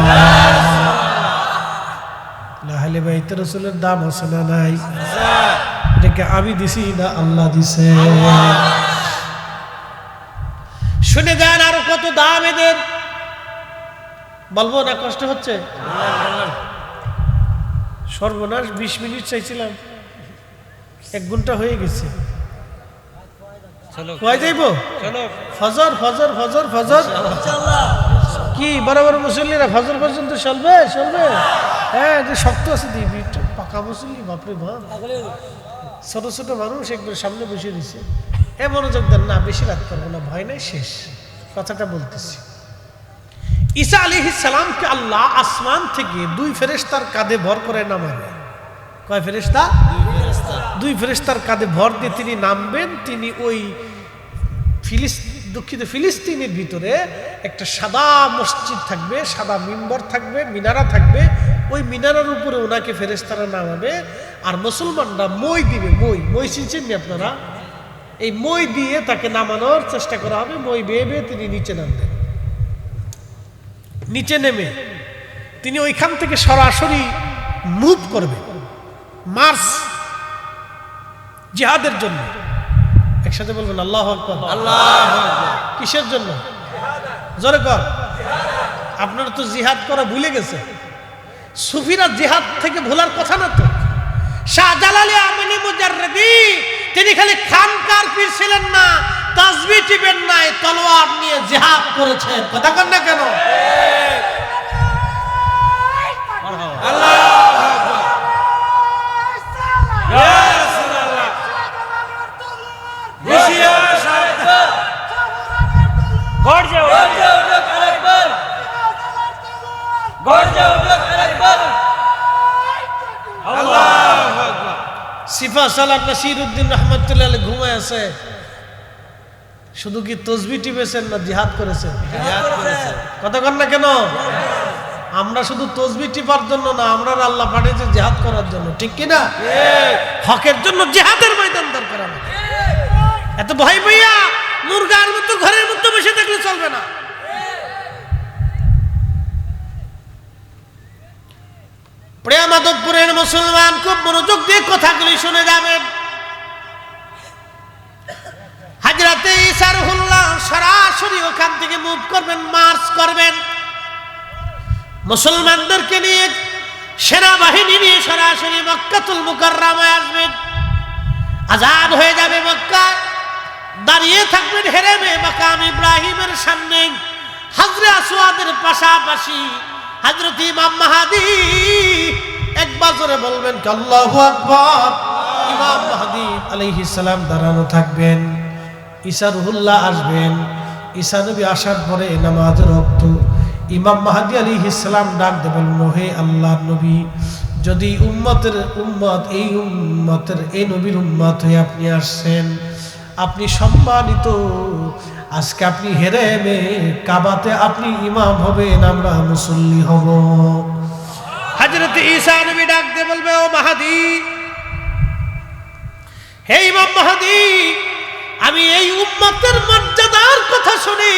S1: আহলে বাইত রাসূলের দাম আছে না নাই? এটাকে আমি দিছি না আল্লাহ দিছে? শুনে যান আরো কত দাম এদের, বলবো না? কষ্ট হচ্ছে? সর্বনাশ, 20 মিনিট চাইছিলাম, 1 ঘন্টা হয়ে গেছে। কয় যাইব? ফজর ফজর ফজর ফজর কি বড় বড় মুসল্লিরা ফজর পর্যন্ত চলবে? চলবে? হ্যাঁ, যে শক্ত আছে দিবি, পাকা মুসল্লি, বাপরে বাপ। ছোট ছোট মানুষ একবার সামনে বসে দিছে। মনোযোগ দেন না, বেশি রাত করবো না, ভয় নাই, শেষ কথাটা বলতেছি। ঈসা আলাইহিস সালামকে আল্লাহ আসমান থেকে 2 ফেরেশতার কাঁধে ভর করে নামাবে। কয় ফেরেশতা? 2 ফেরেশতার কাঁধে ভর দিয়ে তিনি নামবেন। তিনি ওই দক্ষিণ ফিলিস্তিনের ভিতরে একটা সাদা মসজিদ থাকবে, সাদা মিম্বর থাকবে, মিনারা থাকবে। ওই মিনারার উপরে ওনাকে ফেরেশতারা নামাবে, আর মুসলমানরা মই দিবে। মই চিনছেন নি আপনারা? এই মই দিয়ে তাকে নামানোর চেষ্টা করা হবে। মই বেয়ে বেয়ে তিনি নিচে নামবেন। নিচে নেমে তিনি ওইখান থেকে সরাসরি মুভ করবে, মার্চ জিহাদের জন্য। একসাথে বলবেন আল্লাহু আকবার।
S2: আল্লাহু আকবার।
S1: কিসের জন্য? জোরে কর। আপনারা তো জিহাদ করা ভুলে গেছে। সুফিরা জিহাদ থেকে ভোলার কথা না তো। শাহজালাল আমিনী মুজাররদি তিনি খালি খানকার পীর ছিলেন না, তাসবিহ টিপেন নাই, তলোয়ার নিয়ে জিহাদ করেছেন। কথা কন না কেন?
S2: আল্লাহু আকবার। ইয়া রাসূলুল্লাহ। বসিয়া সাহেব গর্জে আরেকবার, গর্জে আরেকবার। আল্লাহু আকবার।
S1: সিফা সালাম নাসিরউদ্দিন রহমাতুল্লাহ আলাইহি ঘুমায় আছে। শুধু কি তাসবিহ টিপেছেন না জিহাদ করেছেন?
S2: জিহাদ করেছে।
S1: কথা কন না কেন? আমরা শুধু তাসবিহ টিপার জন্য না, আমরা আল্লাহ পাঠিয়েছে জিহাদ করার জন্য। ঠিক কি না? হকের জন্য জিহাদের ময়দান দরকার আমাদের। এত ভয় পাইয়া মুরগার মতো ঘরের মধ্যে বসে থাকলে চলবে না। প্রিয় মাধবপুরের মুসলমান, খুব মনোযোগ দিয়ে কথাগুলি শুনে যাবেন। হযরতে ঈসা রুহুল্লাহ সরাসরি ওখান থেকে মুভ করবেন, মার্চ করবেন। মুসলমানদেরকে নিয়ে, সেনাবাহিনী নিয়ে সরাসরি মক্কাতুল মুকাররমায় আসবেন। আজাদ হয়ে যাবে মক্কা। দাঁড়িয়ে থাকবেন হেরেমে মাকাম ইব্রাহিমের সামনে, হাজরে আসওয়াদের পাশাপাশি। হযরত ইমাম মাহদী একবার জোরে বলবেন আল্লাহু আকবার। ইমাম মাহদী আলাইহিস সালাম দাঁড়ানো থাকবেন। ঈসা রুহুল্লাহ আসবেন। ঈসা নবী আসার পরে নামাজের ওয়াক্ত ইমাম মাহদী আলাইহিস সালাম ডাক দেবেন, হে আল্লাহর নবী, যদি এই উম্মতের এই নবীর উম্মত হয়ে আপনি আসছেন, আপনি সম্মানিত। আজকে আপনি হেরেমে কাবাতে আপনি ইমাম হবেন, আমরা মুসল্লি হব। হযরত ঈসা নবী ডাক দিয়ে বলবে, ও মাহদী, হে ইমাম মাহদী, আমি এই উম্মতের মর্যাদার কথা শুনি।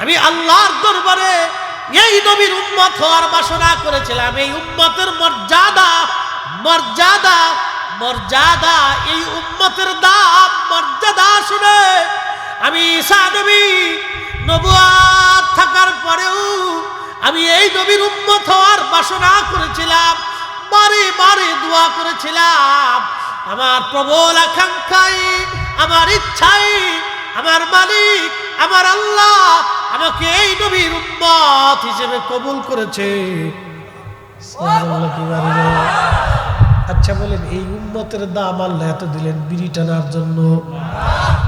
S1: আমি আল্লাহর দরবারে এই নবীর উম্মত হওয়ার বাসনা করেছিলাম। এই উম্মতের মর্যাদা, এই উম্মতের দাম, মর্যাদা শুনে আমি ঈসা নবী নবুয়ত থাকার পরেও আমি এই নবীর উম্মত হওয়ার বাসনা করেছিলাম, বারে বারে দোয়া করেছিলাম। আমার প্রবল আকাঙ্ক্ষাই, আমার ইচ্ছাই, আমার মালিক, আমার আল্লাহ আমাকে এই নবীর উম্মত হিসেবে কবুল করেছে। আচ্ছা বলেন, এই উম্মতের দাম আল্লাহ এত দিলেন বিড়ি টানার জন্য,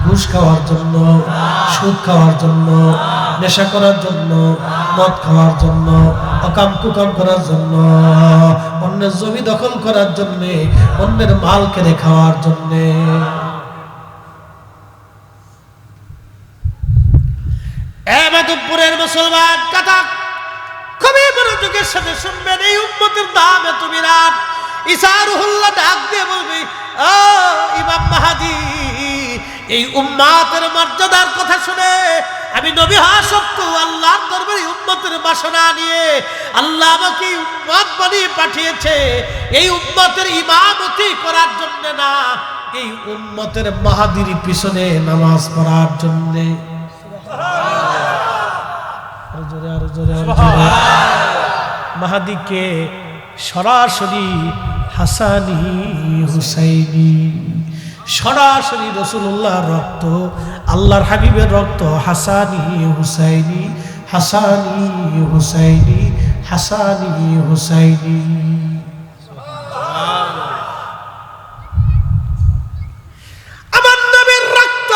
S1: ঘুষ খাওয়ার জন্য, সুদ খাওয়ার জন্য, নেশা করার জন্য, মদ খাওয়ার জন্য, অকাম কুকাম করার জন্য, অন্যের জমি দখল করার জন্য, অন্যের মাল কেড়ে খাওয়ার জন্য। মাধবপুরের মুসলমান কথা খুবই মনোযোগের সাথে শুনবেন। এই উম্মতের দাম এত বিরাট। ঈসা রুহুল্লাহ ডাক দিয়ে বলবে, ও ইমাম মাহদী, এই উম্মতের মর্যাদার কথা শুনে আমি নবী হওয়া সত্ত্বেও আল্লাহর দরবারে উম্মতের বাসনা নিয়ে আল্লাহ আমাকে উম্মত বানিয়ে পাঠিয়েছে। এই উম্মতের ইমামতি করার জন্য না, এই উম্মতের মাহদীর পিছনে নামাজ পড়ার জন্য। আরো জোরে। মাহদীকে সরাসরি হাসানি হুসাইনি, সরাসরি রাসূলুল্লাহর রক্ত, আল্লাহর হাবিবের রক্ত, হাসানি হুসাইনি, হাসানি হুসাইনি, হাসানি হুসাইনি। আমার নবীর রক্ত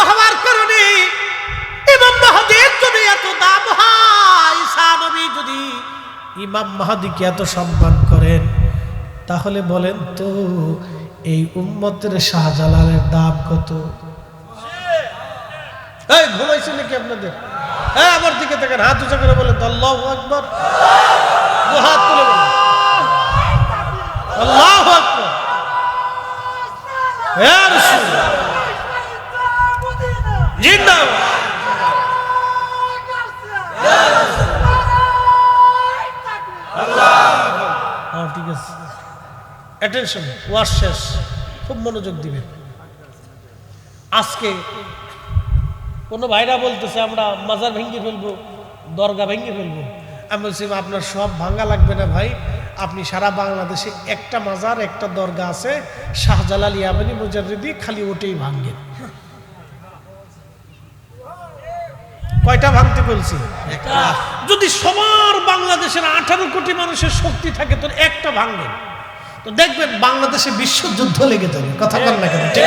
S1: ইমাম মাহদিকে এত সম্মান করেন, তাহলে বলেন তো এই উম্মতের শাহজালালের দাম কত? এই ঘুমাইছে নাকি আপনাদের? হ্যাঁ, আমার দিকে দেখেন, হাত উঁচা করে বলেন তো আল্লাহু আকবার। দু হাত তুলে বলেন আল্লাহু আকবার। ইয়া রাসূলুল্লাহ জিন্দাবাদ। ঠিক আছে, অ্যাটেনশন, ওয়াজ শেষ, খুব মনোযোগ দিবেন। আজকে কোন ভাইরা বলতেছে আমরা মাজার ভেঙে ফেলবো, দরগা ভেঙে ফেলবো। আমি বলছি আপনার সব ভাঙা লাগবে না ভাই, আপনি সারা বাংলাদেশে একটা মাজার একটা দরগা আছে শাহজালাল ইয়ামানি মুজাদ্দিদি, খালি ওটাই ভাঙেন। কয়টা ভাঙতে বলছি? যদি সবার বাংলাদেশের 18 কোটি মানুষের শক্তি থাকে তো একটা ভাঙবেন, তো দেখবেন বাংলাদেশে বিশ্বযুদ্ধ লেগে যাবে। কথা বল না কেন? ঠিক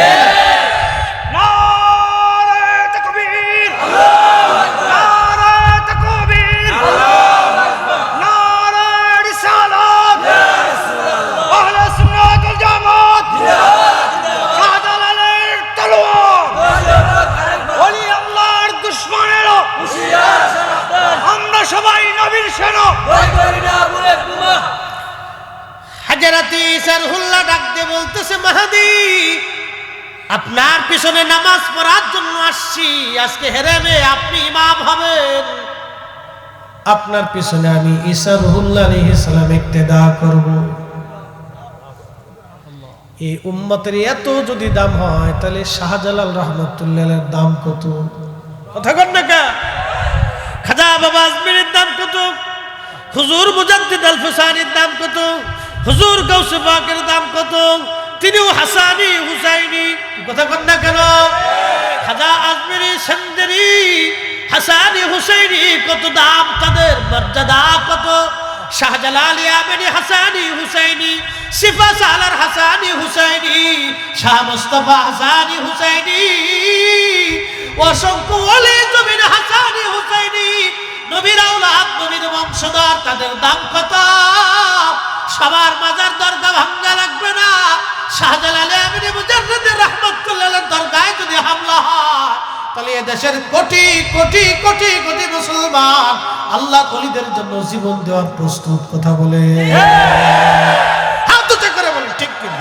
S1: হাজরাতে ইসারহুল্লাহ ডাক দিয়ে বলতেছে, মাহদী আপনার পিছনে নামাজ পড়ার জন্য আসছি, আজকে হেরেমে আপনি ইমাম হবেন, আপনার পিছনে আমি ইসারহুল্লাহ আলাইহিস সালাম ইক্তেদা করব। এই উম্মতের এত যদি দাম হয় তাহলে শাহজালাল রাহমাতুল্লাহের দাম কত? কথা কন না কা? খাজা বাবা আজমিরের দাম কত? হুজুর মুজাদ্দিদ আল ফুসানির দাম কত? হুজুর গাউসে পাকের দাম কত? তিনিও হাসানি হুসাইনি। কথা কন না কেন? খাজা আজমিরি সন্দেরি হাসানি হুসাইনি কত দাম, তাদের মর্যাদা কত? শাহজালাল ইয়ামানি হাসানি হুসাইনি, সিফা সালার হাসানি হুসাইনি, শাহ মুস্তাফা হাসানি হুসাইনি, অসংখ্য ওলি জমিন হাসানি হুসাইনি, নবীর আওলাদ, নবীর বংশধর, তাদের দাম কত? সবার মাজার দরগা ভাঙ্গা লাগবে না, শাহজালাল ইয়ামানি মুজাদ্দিদ রাহমাতুল্লাহির দরগায় যদি হামলা হয় তাহলে এদেশের কোটি কোটি কোটি কোটি মুসলমান আল্লাহ ওলিদের জন্য জীবন দেওয়ার প্রস্তুত। কথা বলে হাত উঁচু করে বলে ঠিক কিনা?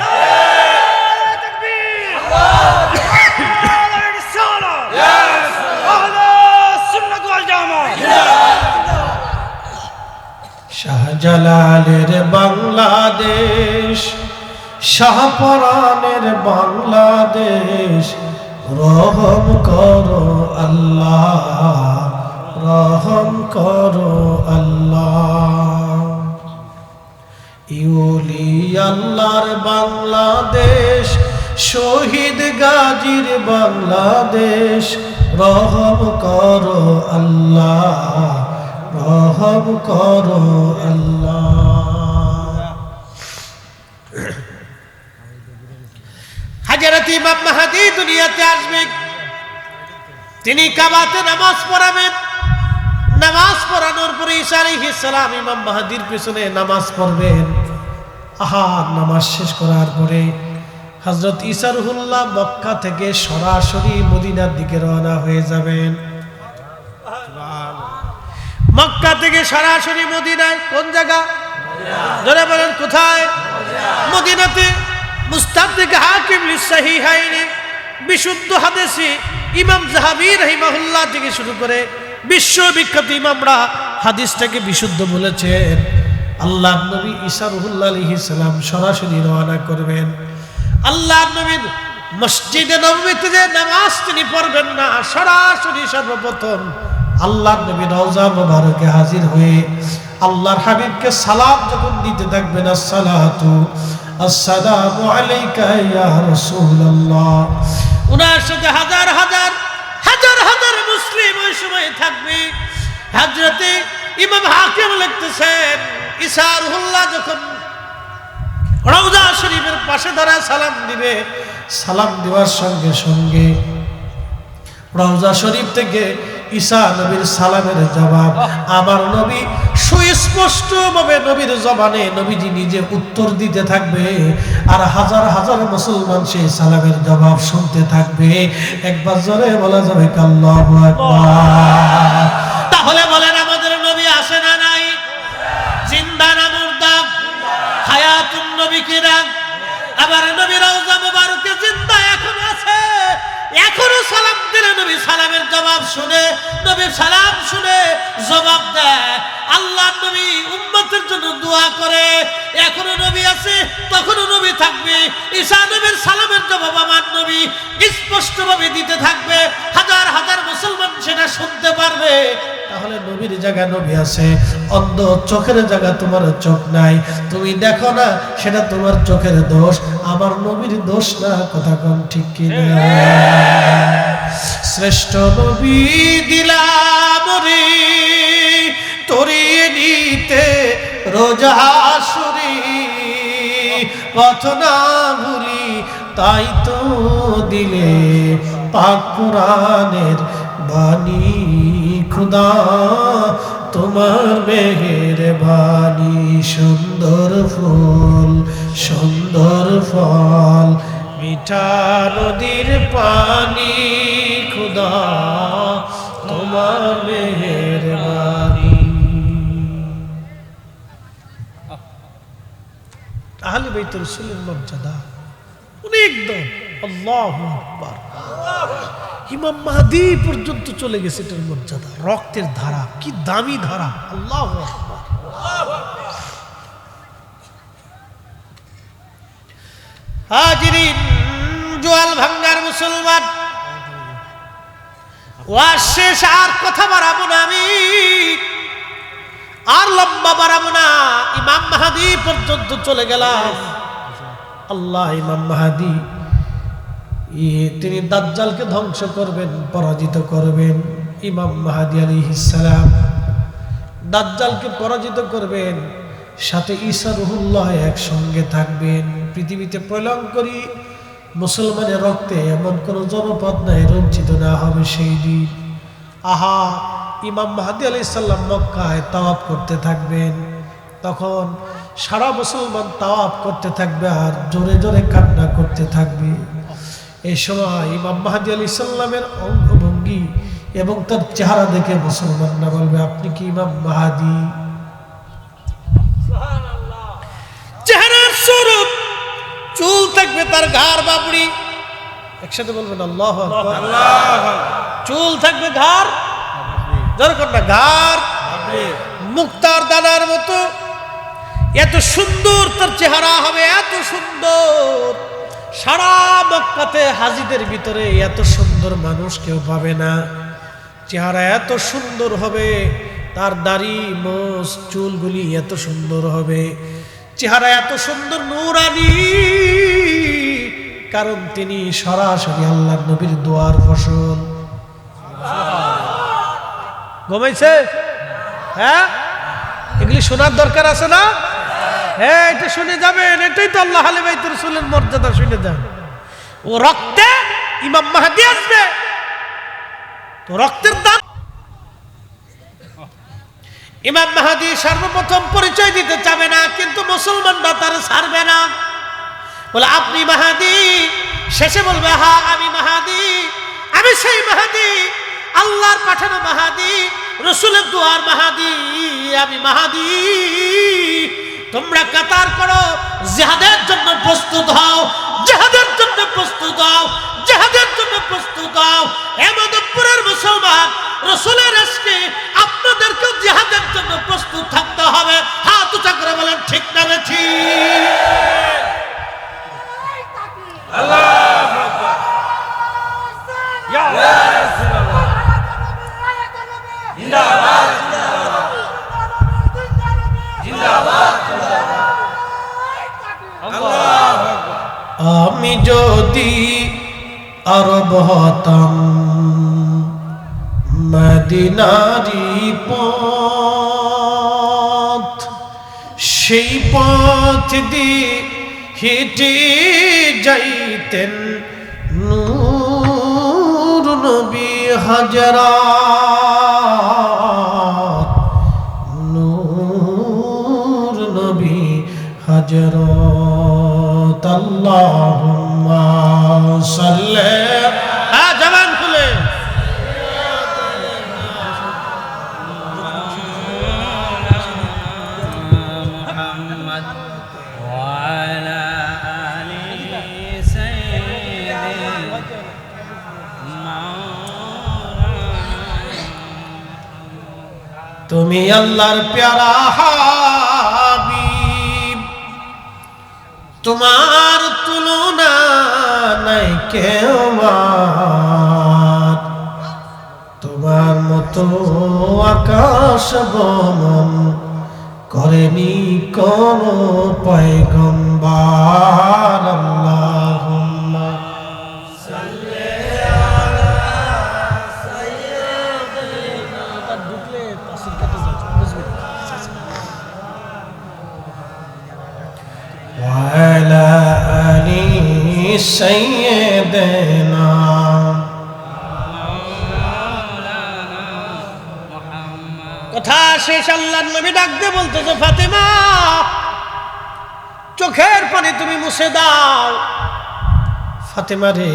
S1: শাহজালালের বাংলাদেশ, শাহপরানের বাংলাদেশ, রহম করো আল্লাহ, রহম করো আল্লাহ। ইউলি আল্লাহর বাংলাদেশ, শহীদ গাজীর বাংলাদেশ, রহম করো আল্লাহ, রহম করো আল্লাহ। হযরত ইমাম মাহদী দুনিয়াতে আসবেন, তিনি কাবাতে নামাজ পড়াবেন। নামাজ পড়ানোর পরে ঈসা আলাইহিস সালাম ইমাম মাহদীর পিছনে নামাজ পড়বেন। নামাজ শেষ করার পরে হযরত ঈসা রুহুল্লাহ মক্কা থেকে সরাসরি মদিনার দিকে রওনা হয়ে যাবেন। মক্কা থেকে সরাসরি মদিনায়। কোন জায়গা? জোরে বলেন কোথায়? মদিনাতে। মুস্তাদরিক হাকিম লিসহিহাইনি, বিশুদ্ধ হাদিসে ইমাম যাহাবী রাহিমাহুল্লাহ থেকে শুরু করে বিশ্ববিখ্যাত ইমামরা হাদিসটাকে বিশুদ্ধ বলেছেন। আল্লাহর নবী ঈসা রুহুল্লাহ আলাইহিস সালাম সরাসরি রওনা করবেন। আল্লাহর নবীর মসজিদে নববীতে যে নামাজ তিনি পড়বেন না, সরাসরি সর্বপ্রথম আল্লাহর নবী রওজা মুবারকে হাজির হয়ে আল্লাহর হাবিবকে সালাম যখন দিতে থাকবেন, আসসালাতু আসসালামু আলাইকা ইয়া রাসূলুল্লাহ, উনার সাথে হাজার হাজার হাজার হাজার মুসলিম ওই সময় থাকবে। হযরতে ইমাম হাকিম লিখতেছেন, ঈসা রুহুল্লাহ যখন রওজা শরীফের পাশে দাঁড়ায় সালাম দিবে, সালাম দেওয়ার সঙ্গে সঙ্গে রওজা শরীফ থেকে ঈসা নবীর সালামের জবাব আমার নবী সুস্পষ্ট ভাবে নবীর জবানে নবীজি নিজে উত্তর দিতে থাকবে, আর হাজার হাজার মুসলমান সেই সালামের জবাব শুনতে থাকবে। একবার জোরে বলা যাবে আল্লাহু আকবার। তাহলে বলেন আমাদের নবী আসে না নাই? জিন্দা না মুর্দা? হায়াতুন নবী কিনা? আবার নবী রওজা মুবারকে জিন্দা এখন আছে, এখনো সালাম দিলে নবী সালামের জবাব শুনে, নবী সালাম শুনে জবাব দেয়। আল্লাহ নবী উম্মতের জন্য দোয়া করে, এখনো নবী আছে, তখনো নবী থাকবে। ঈসা নবীর সালামের জবাব আমার নবী স্পষ্ট ভাবে দিতে থাকবে, হাজার হাজার মুসলমান সেটা শুনতে পারবে। তাহলে নবীর জায়গায় নবী আছে, অন্ধ চোখের জায়গা তোমার চোখ নাই, তুমি দেখো না, সেটা তোমার চোখের দোষ, আমার নবীর দোষ না। কথা কোন ঠিক কিনা? শ্রেষ্ঠ নবী দিলাম রে তরিয়ে নিতে রোজা শুরি, পথ না ভুলি তাই তো দিলে পাক কুরআনের বাণী। খুদা তোমার মেহেরবানি, সুন্দর ফুল সুন্দর ফল মিঠা নদীর পানি, খুদা তোমার মেহেরবানি। আহলে বাইত রাসূলের মর্যাদা অনেক দাম। আল্লাহু আকবার। ইমাম মাহদী পর্যন্ত চলে গেছে এটার মর্যাদা, রক্তের ধারা, কি দামি ধারা। আল্লাহু আকবার। হাজিরিন, জোয়াল ভাঙ্গার মুসলমান, ওয়াজ শেষ, আর কথা বাড়াবো না, আমি আর লম্বা বাড়াবো না। ইমাম মাহদী পর্যন্ত চলে গেলাম। আল্লাহ ইমাম মাহদী তিনি দাজ্জালকে ধ্বংস করবেন, পরাজিত করবেন। ইমাম মাহদী আলাইহিস সালাম দাজ্জালকে পরাজিত করবেন, সাথে ঈসা রুহুল্লাহ একসঙ্গে থাকবেন। পৃথিবীতে প্রলয়ঙ্করী মুসলমানের রক্তে এমন কোন জনপদ নাই রঞ্জিত না হবে সেই দিন। আহা, ইমাম মাহদী আলাইহিস সালাম মক্কায় তাওয়াফ করতে থাকবেন, তখন সারা মুসলমান তাওয়াফ করতে থাকবে আর জোরে জোরে কান্না করতে থাকবে। এই সময় ইমাম মাহদী আলাইহিস সালামের অঙ্গভঙ্গি এবং তার চেহারা দেখে মুসলমানরা বলবে, আপনি কি ইমাম মাহদী? চেহারার স্বরূপ, চুল থাকবে তার ঘাড় বাবড়ি, একসাথে বলবেন আল্লাহু আকবার। চুল থাকবে ঘাড়, যেরকম না ঘাড়, মুক্তার দানার মতো, এত সুন্দর তার চেহারা হবে, এত সুন্দর। সারা মক্কাতে হাজীদের ভিতরে এত সুন্দর মানুষ কেউ পাবে না। চেহারা এত সুন্দর হবে, তার দাড়ি মোছ চুলগুলি এত সুন্দর হবে, চেহারা এত সুন্দর নূরানি, কারণ তিনি সরাসরি আল্লাহর নবীর দোয়ার ফসল। ঘুমাইছে? হ্যাঁ, এগুলি শোনার দরকার আছে না? হ্যাঁ, এটা শুনে যাবেন, এটাই তো আল্লাহ আহলে বাইত রাসূলের মর্যাদা, শুনে যান। ও রক্তে ইমাম মাহদী আসবে, তো রক্তের দাম। ইমাম মাহদী সর্বপ্রথম পরিচয় দিতে চাবে না, কিন্তু মুসলমানরা তার ছাড়বে না। বলে আপনি মাহদী, শেষে বলবে হ্যাঁ আমি মাহদী, আমি সেই মাহদী, আল্লাহর পাঠানো মাহদী, রাসূলের দুয়ার মাহদী, আমি মাহদী। তোমরা কাতার করো, জিহাদের জন্য প্রস্তুত হও, জিহাদের জন্য প্রস্তুত হও, জিহাদের জন্য প্রস্তুত হও। এমদপুরের মুসলমান, রাসূলের ইশকে আপনাদেরকে জিহাদের জন্য প্রস্তুত থাকতে হবে। হাত উঁচা করে বলেন ঠিক না বেঠি?
S2: আল্লাহু আকবার। ইয়া রাসূলুল্লাহ, জিন্দাবাদ জিন্দাবাদ জিন্দাবাদ। আল্লাহু আকবার।
S1: আমি যদি আরব হতাম, মদিনারি পথ, সেই পথ দিয়ে হেঁটে যাইতেন নূর নবী হাজরা। الفجر اللهم صل জবান খুলে
S3: محمد وعلى آل سيدنا
S1: তুমি আল্লাহর প্যারা হাবিব, তোমার তুলনা নাই কেউ আর, তোমার মতো আকাশ ভ্রমণ করেনি কোন পয়গম্বর। আল্লাহুম্মা وعلى آل سيدنا কথা শেষ। আল্লাহর নবী ডাক দিয়ে বলতেছে, ফাতেমা চোখের পানি তুমি মুছে দাও। ফাতেমা রে,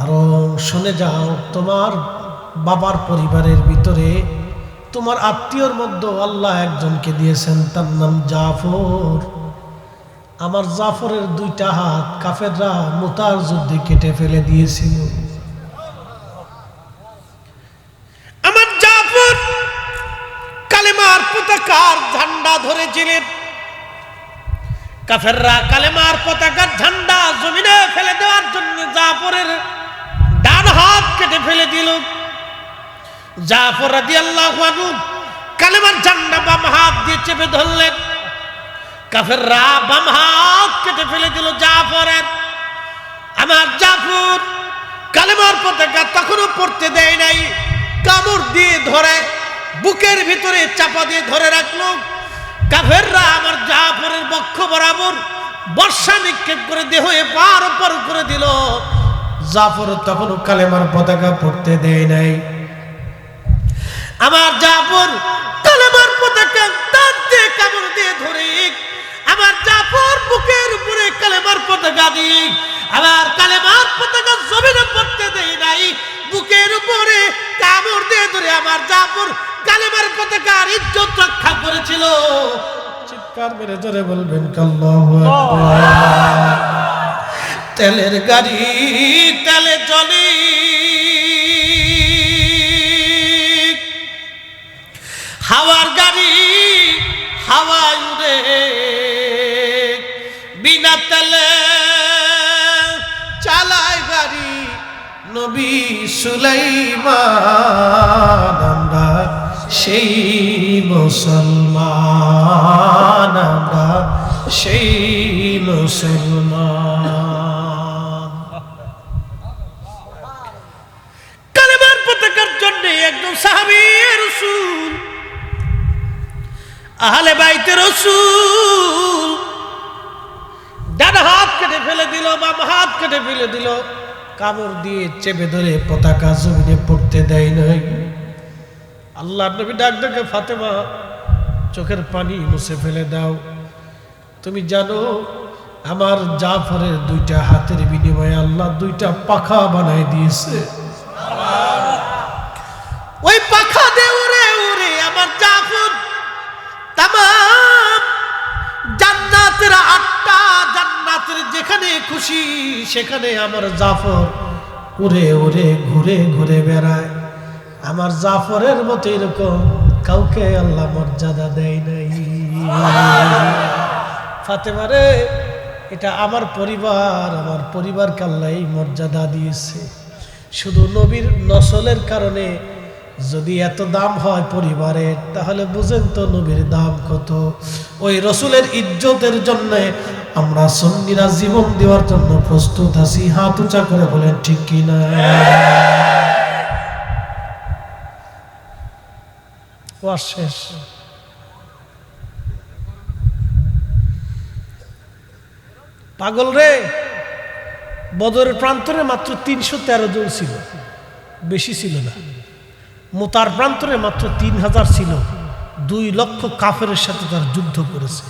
S1: আরো শুনে যাও, তোমার বাবার পরিবারের ভিতরে তোমার আত্মীয়র মধ্যে আল্লাহ একজনকে দিয়েছেন, তার নাম জাফর। আমার জাফরের দুইটা হাত কাফেররা মুতার যুদ্ধে কেটে ফেলে দিয়েছিল। আমার জাফর কালেমার পতাকার ঝান্ডা ধরেছিলেন। কাফেররা কালেমার পতাকার ঝান্ডা জমিনে ফেলে দেওয়ার জন্য জাফরের ডান হাত কেটে ফেলে দিল। জাফর রাদিয়াল্লাহু আনহু কালেমার ঝান্ডা বাম হাত দিয়ে চেপে ধরলেন। কাফেররা বাম হাত কেটে ফেলে দিল জাফরের। আমার জাফর কালেমার পতাকা তখনও পড়তে দেয় নাই, কামড় দিয়ে ধরে বুকের ভিতরে চাপা দিয়ে ধরে রাখলো। কাফেররা আমার জাফরের বক্ষ বরাবর বর্ষা নিক্ষেপ করে দেহে পার পার করে দিল। জাফর তখনও কালেমার পতাকা পড়তে দেয় নাই। আমার জাফর কালেমার পতাকা দাঁত দিয়ে কামড় দিয়ে ধরে আমার জাফর বুকের উপরে কালেমার পতাকা দিয়ে আমার কালেমার পতাকা জমিনে পড়তে দেয় নাই, বুকের উপরে কামড় দিয়ে ধরে আমার জাফর কালেমার পতাকার ইজ্জত রক্ষা করেছিল। চিৎকার মেরে জোরে বলবেন আল্লাহু আকবার। তেলের গাড়ি তেলে চলে, হাওয়ার গাড়ি হাওয়ায় উড়ে, বিনা তেলে চালায় গাড়ি নবী সুলাইমান। আমরা সেই মুসলমান, আমরা সেই মুসলমান। কালেমার পতাকার জন্য একজন সাহাবী রাসূল, আহলে বাইতে রাসূল ডান হাত কেটে ফেলে দিল, বাম হাত কেটে ফেলে দিল, কামড় দিয়ে চেপে ধরে পতাকা জমিনে পড়তে দেয় নাই। আল্লাহর নবী ডাক ডাকে, ফাতেমা চোখের পানি মুছে ফেলে দাও। তুমি জানো আমার জাফরের দুইটা হাতের বিনিময়ে আল্লাহ দুইটা পাখা বানাই দিয়েছে। ওই পাখা দিয়ে উড়ে উড়ে আমার জাফর তামাম জান্নাতের 8টা জান্নাতের যেখানে খুশি সেখানে আমার জাফর উড়ে উড়ে ঘুরে ঘুরে বেড়ায়। আমার জাফরের মতো এরকম কাউকে আল্লাহ মর্যাদা দেয় নাই। ফাতেমা রে, এটা আমার পরিবারকে আল্লাহ এই মর্যাদা দিয়েছে। শুধু নবীর নসলের কারণে যদি এত দাম হয় পরিবারের, তাহলে বুঝেন তো নবীর দাম কত। ওই রসুলের ইজ্জতের জন্য আমরা সুন্নিরা জীবন দেওয়ার জন্য প্রস্তুত আছি। হাত উঁচা করে বলেন ঠিক কিনা? শেষ। পাগল রে, বদরের প্রান্তরে মাত্র 313 জন ছিল, বেশি ছিল না। মুতার প্রান্তরে মাত্র 3000 ছিল। 2 লক্ষ কাফেরের সাথে তার যুদ্ধ করেছে।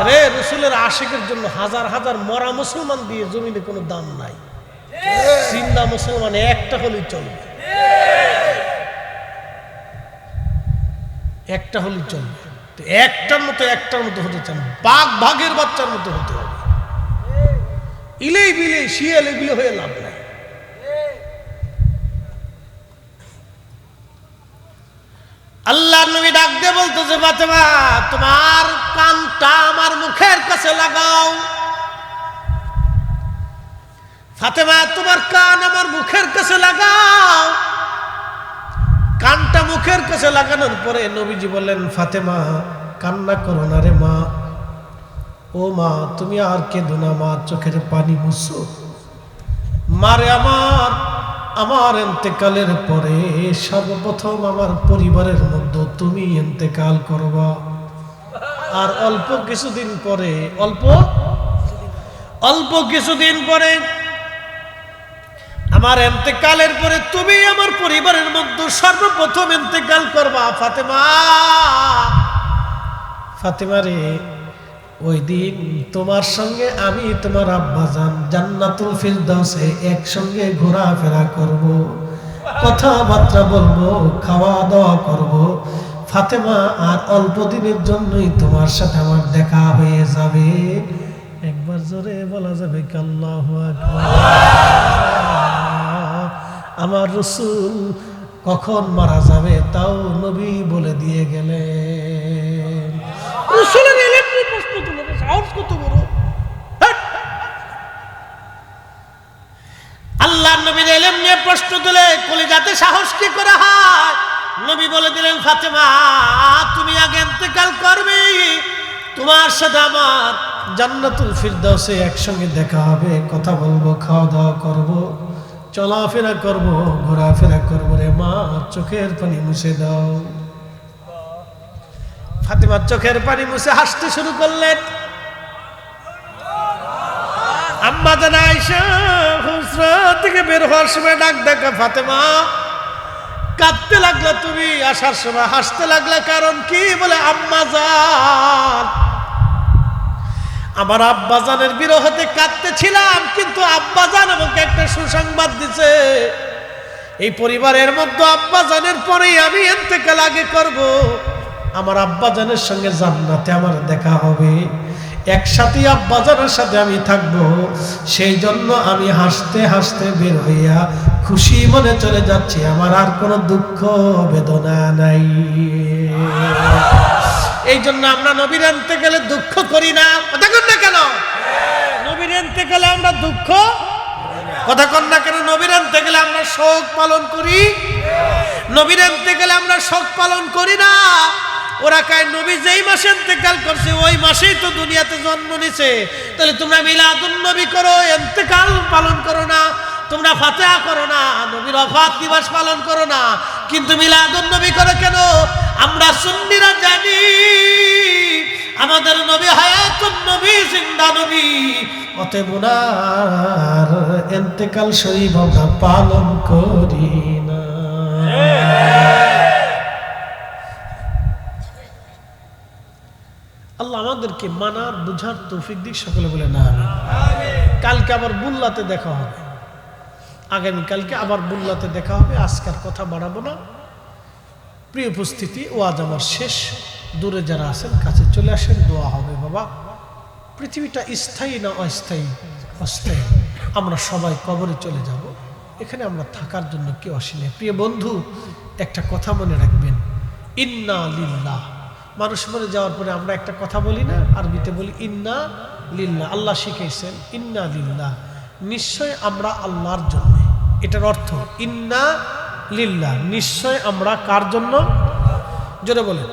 S1: রে রসুলের আশিকের জন্য হাজার হাজার মরা মুসলমান দিয়ে জমিনে কোনো দাম নাই। জিন্দা মুসলমান একটা হলেই চলবে, একটা হলেই চলবে। তো একটার মতো হতে চান, বাঘ বাঘের বাচ্চার মতো হতে হবে। ইলেই বিলে শিয়ালে বিলে হয়ে লাভ নাই। আল্লাহর নবী ডাক দিয়ে বলতেছে, ফাতেমা তোমার কানটা আমার মুখের কাছে লাগাও। ফাতেমা তোমার কান আমার মুখের কাছে লাগাও। কানটা মুখের কাছে লাগানোর পরে নবীজি বললেন, ফাতেমা কান্না করো না রে মা। ও মা তুমি আর কেঁদো না মা, চোখের পানি মুছো। মারে আমার ইন্তেকালের পরে সর্বপ্রথম আমার পরিবারের মধ্যে তুমি ইন্তেকাল করবা। আর অল্প কিছুদিন পরে আমার ইন্তেকালের পরে তুমি আমার পরিবারের মধ্যে সর্বপ্রথম ইন্তেকাল করবা। ফাতেমা রে ওই দিন তোমার সঙ্গে আমি তোমার আব্বাজান জান্নাতুল ফিরদাউসে একসঙ্গে ঘোরাফেরা করব, কথাবার্তা বলবো, খাওয়া দাওয়া করব। ফাতেমা আর অল্প দিনের জন্যই তোমার সাথে আমার দেখা হয়ে যাবে। একবার জোরে বলা যাবে কি আল্লাহু আকবার। আমার রাসূল কখন মারা যাবে তাও নবী বলে দিয়ে গেলেন। রাসূলের ইলম নিয়ে প্রশ্ন তুলে সাহস কত বড়! আল্লাহর নবীর ইলম নিয়ে প্রশ্ন তুলে কলিজাতে সাহস কি করে হয়? নবী বলে দিলেন, ফাতেমা তুমি আগে ইন্তেকাল করবে, তোমার সাথে আমার জান্নাতুল ফিরদাউসে একসঙ্গে দেখা হবে, কথা বলবো, খাওয়া দাওয়া করবো, চলাফেরা করবো, ঘোরাফেরা করবো। রে মা চোখের পানি মুছে দাও। ফাতেমা চোখের পানি মুছে হাসতে শুরু করলেন। আম্মা জান আয়েশা হুজরা থেকে বের হওয়ার সময় ডাক দেখা, ফাতেমা কাঁদতে লাগলা তুমি, আসার সময় হাসতে লাগলা, কারণ কি? বলে আম্মা জান আমার আব্বাজানের বিরহতে কাঁদতেছিলাম, কিন্তু আব্বাজান আমাকে একটা সুসংবাদ দিছে, এই পরিবারের মধ্যে আব্বাজানের পরেই আমি ইন্তেকাল আগে করব। আমার আব্বাজানের সঙ্গে জান্নাতে আমার দেখা হবে, একসাথে আব্বাজানের সাথে আমি থাকব। সেই জন্য আমি হাসতে হাসতে বের হইয়া খুশি মনে চলে যাচ্ছি, আমার আর কোনো দুঃখ বেদনা নাই। এই জন্য আমরা নবীর ইন্তেকালে দুঃখ করি না। কথা কন না কেন? নবীর ইন্তেকালে আমরা দুঃখ, কথা কন না কেন? নবীর ইন্তেকালে আমরা শোক পালন করি, নবীর ইন্তেকালে আমরা শোক পালন করি না। ওরা কয় নবী যেই মাসে ইন্তেকাল করছে ওই মাসেই তো দুনিয়াতে জন্ম নিছে, তাহলে তোমরা মিলাদুন নবী করো, ইন্তেকাল পালন করো না, তোমরা ফাতিহা করো না, নবীর ওফাত দিবস পালন করো না, কিন্তু মিলাদুন নবী করো কেন? আমরা সুন্নিরা জানি আমাদের নবী হায়াতুন নবী, জিন্দা নবী, অতএব ওনার ইন্তেকাল শরীফ আমরা পালন করি না। আল্লাহ আমাদেরকে মানার বুঝার তৌফিক দিক, সকলে বলে না আমিন। কালকে আবার বুল্লাতে দেখা হবে, আগামীকালকে আবার বুল্লাতে দেখা হবে। আজকের কথা বাড়াবো না। প্রিয় উপস্থিতি, ওয়াজ আমার শেষ। দূরে যারা আছেন কাছে চলে আসেন, দোয়া হবে। বাবা পৃথিবীটা স্থায়ী না অস্থায়ী? অস্থায়ী। আমরা সবাই কবরে চলে যাব, এখানে আমরা থাকার জন্য কেউ আসিনি। প্রিয় বন্ধু একটা কথা মনে রাখবেন, ইন্না লিল্লাহ। মানুষ মরে যাওয়ার পরে আমরা একটা কথা বলি না, আরবিতে বলি ইন্না লিল্লাহ। আল্লাহ শিখাইছেন ইন্না লিল্লাহ, নিশ্চয় আমরা আল্লাহর জন্য। এটার অর্থ ইন্না লিল্লাহ, নিশ্চয় আমরা কার জন্য? জোরে বলেন।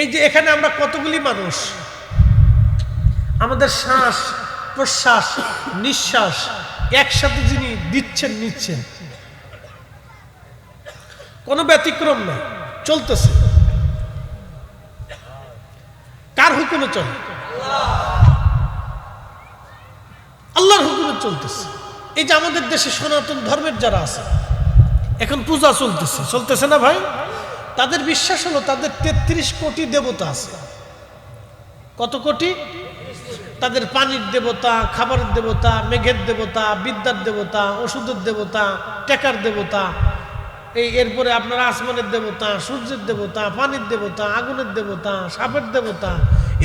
S1: এই যে এখানে আমরা কতগুলি মানুষ, আমাদের শ্বাস প্রশ্বাস নিঃশ্বাস একসাথে যিনি দিচ্ছেন নিচ্ছেন, কোনো ব্যতিক্রম নাই, চলতেছে। কার হুকুমে চলে? আল্লাহর হুকুমে চলতেছে। এই যে আমাদের দেশে সনাতন ধর্মের যারা আছে, এখন পূজা চলতেছে না ভাই? তাদের বিশ্বাস হলো তাদের 33 কোটি দেবতা আছে। কত কোটি? তাদের পানির দেবতা, খাবারের দেবতা, মেঘের দেবতা, বিদ্যার দেবতা, ওষুধের দেবতা, টেকার দেবতা, এরপরে আপনার আসমানের দেবতা, সূর্যের দেবতা, পানির দেবতা, আগুনের দেবতা, সাপের দেবতা,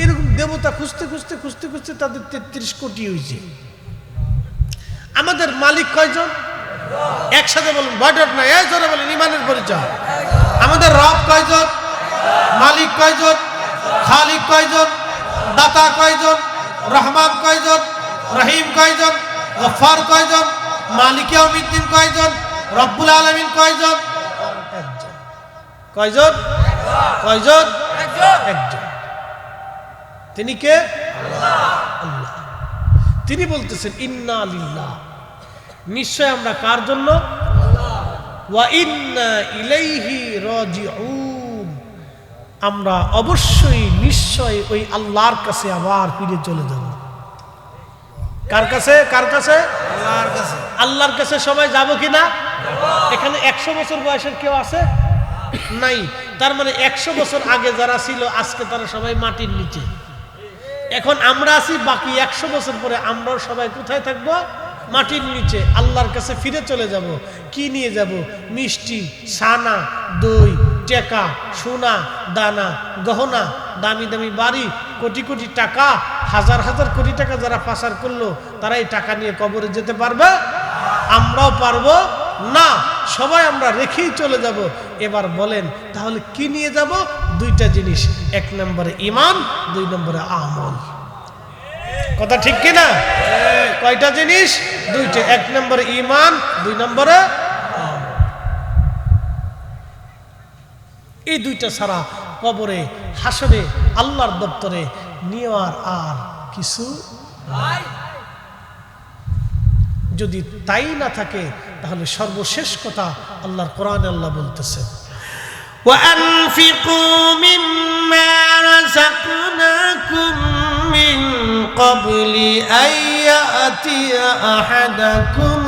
S1: এরকম দেবতা খুঁজতে খুঁজতে খুঁজতে খুঁজতে তাদের 33 কোটি হয়েছে। আমাদের মালিক কয়জন? একসাথে বলুন, বয়ডট না, এই জোরে বলেন, ইমানের পরিচয়। আমাদের রব কয়জন? মালিক কয়জন? খালিক কয়জন? দাতা কয়জন? রহমান কয়জন? রহিম কয়জন? গফফার কয়জন? মালিক ইয়াউমিদ্দিন কয়জন? রব্বুল আলামিন কয়জন? একজন। কয়জন? কয়জন? একজন। তিনি কে? আল্লাহ। তিনি বলতেছেন ইন্না লিল্লাহ, নিশ্চয় আমরা কার জন্য? ওয়া ইন্না ইলাইহি রাজিউন, আমরা অবশ্যই নিশ্চয় ওই আল্লাহর কাছে আবার ফিরে চলে যাব। কার কাছে? কার কাছে? আল্লাহর কাছে। আল্লাহর কাছে সবাই যাব কিনা? এখানে 100 বছর বয়সের কেউ আছে? নাই। তার মানে 100 বছর আগে যারা ছিল আজকে তারা সবাই মাটির নিচে। এখন আমরা আছি, বাকি 100 বছর পরে আমরাও সবাই কোথায় থাকবো? মাটির নিচে। আল্লাহর কাছে ফিরে চলে যাব। কি নিয়ে যাব? মিষ্টি, ছানা, দই, টেকা, সোনা, দানা, গহনা, দামি দামি বাড়ি, কোটি কোটি টাকা, হাজার হাজার কোটি টাকা যারা পাচার করলো তারা এই টাকা নিয়ে কবরে যেতে পারবে? আমরাও পারবো না। সবাই আমরা রেখেই চলে যাব। এবার বলেন তাহলে কি নিয়ে যাব? দুইটা জিনিস, 1 নম্বরে ঈমান, 2 নম্বরে আমল। কথা ঠিক কিনা? কয়টা জিনিস? দুইটা। 1 নম্বরে ঈমান, 2 নম্বরে আমল। এই দুইটা ছাড়া কবরে, হাসরে, আল্লাহর দপ্তরে নেওয়ার আর কিছু নাই। যদি তাই না থাকে তাহলে সর্বশেষ কথা আল্লাহর কোরআনে আল্লাহ বলতেছেন, وَأَنْفِقُوا مِمَّا رَزَقْنَاكُمْ مِنْ قَبْلِ أَنْ يَأْتِيَ أَحَدَكُمُ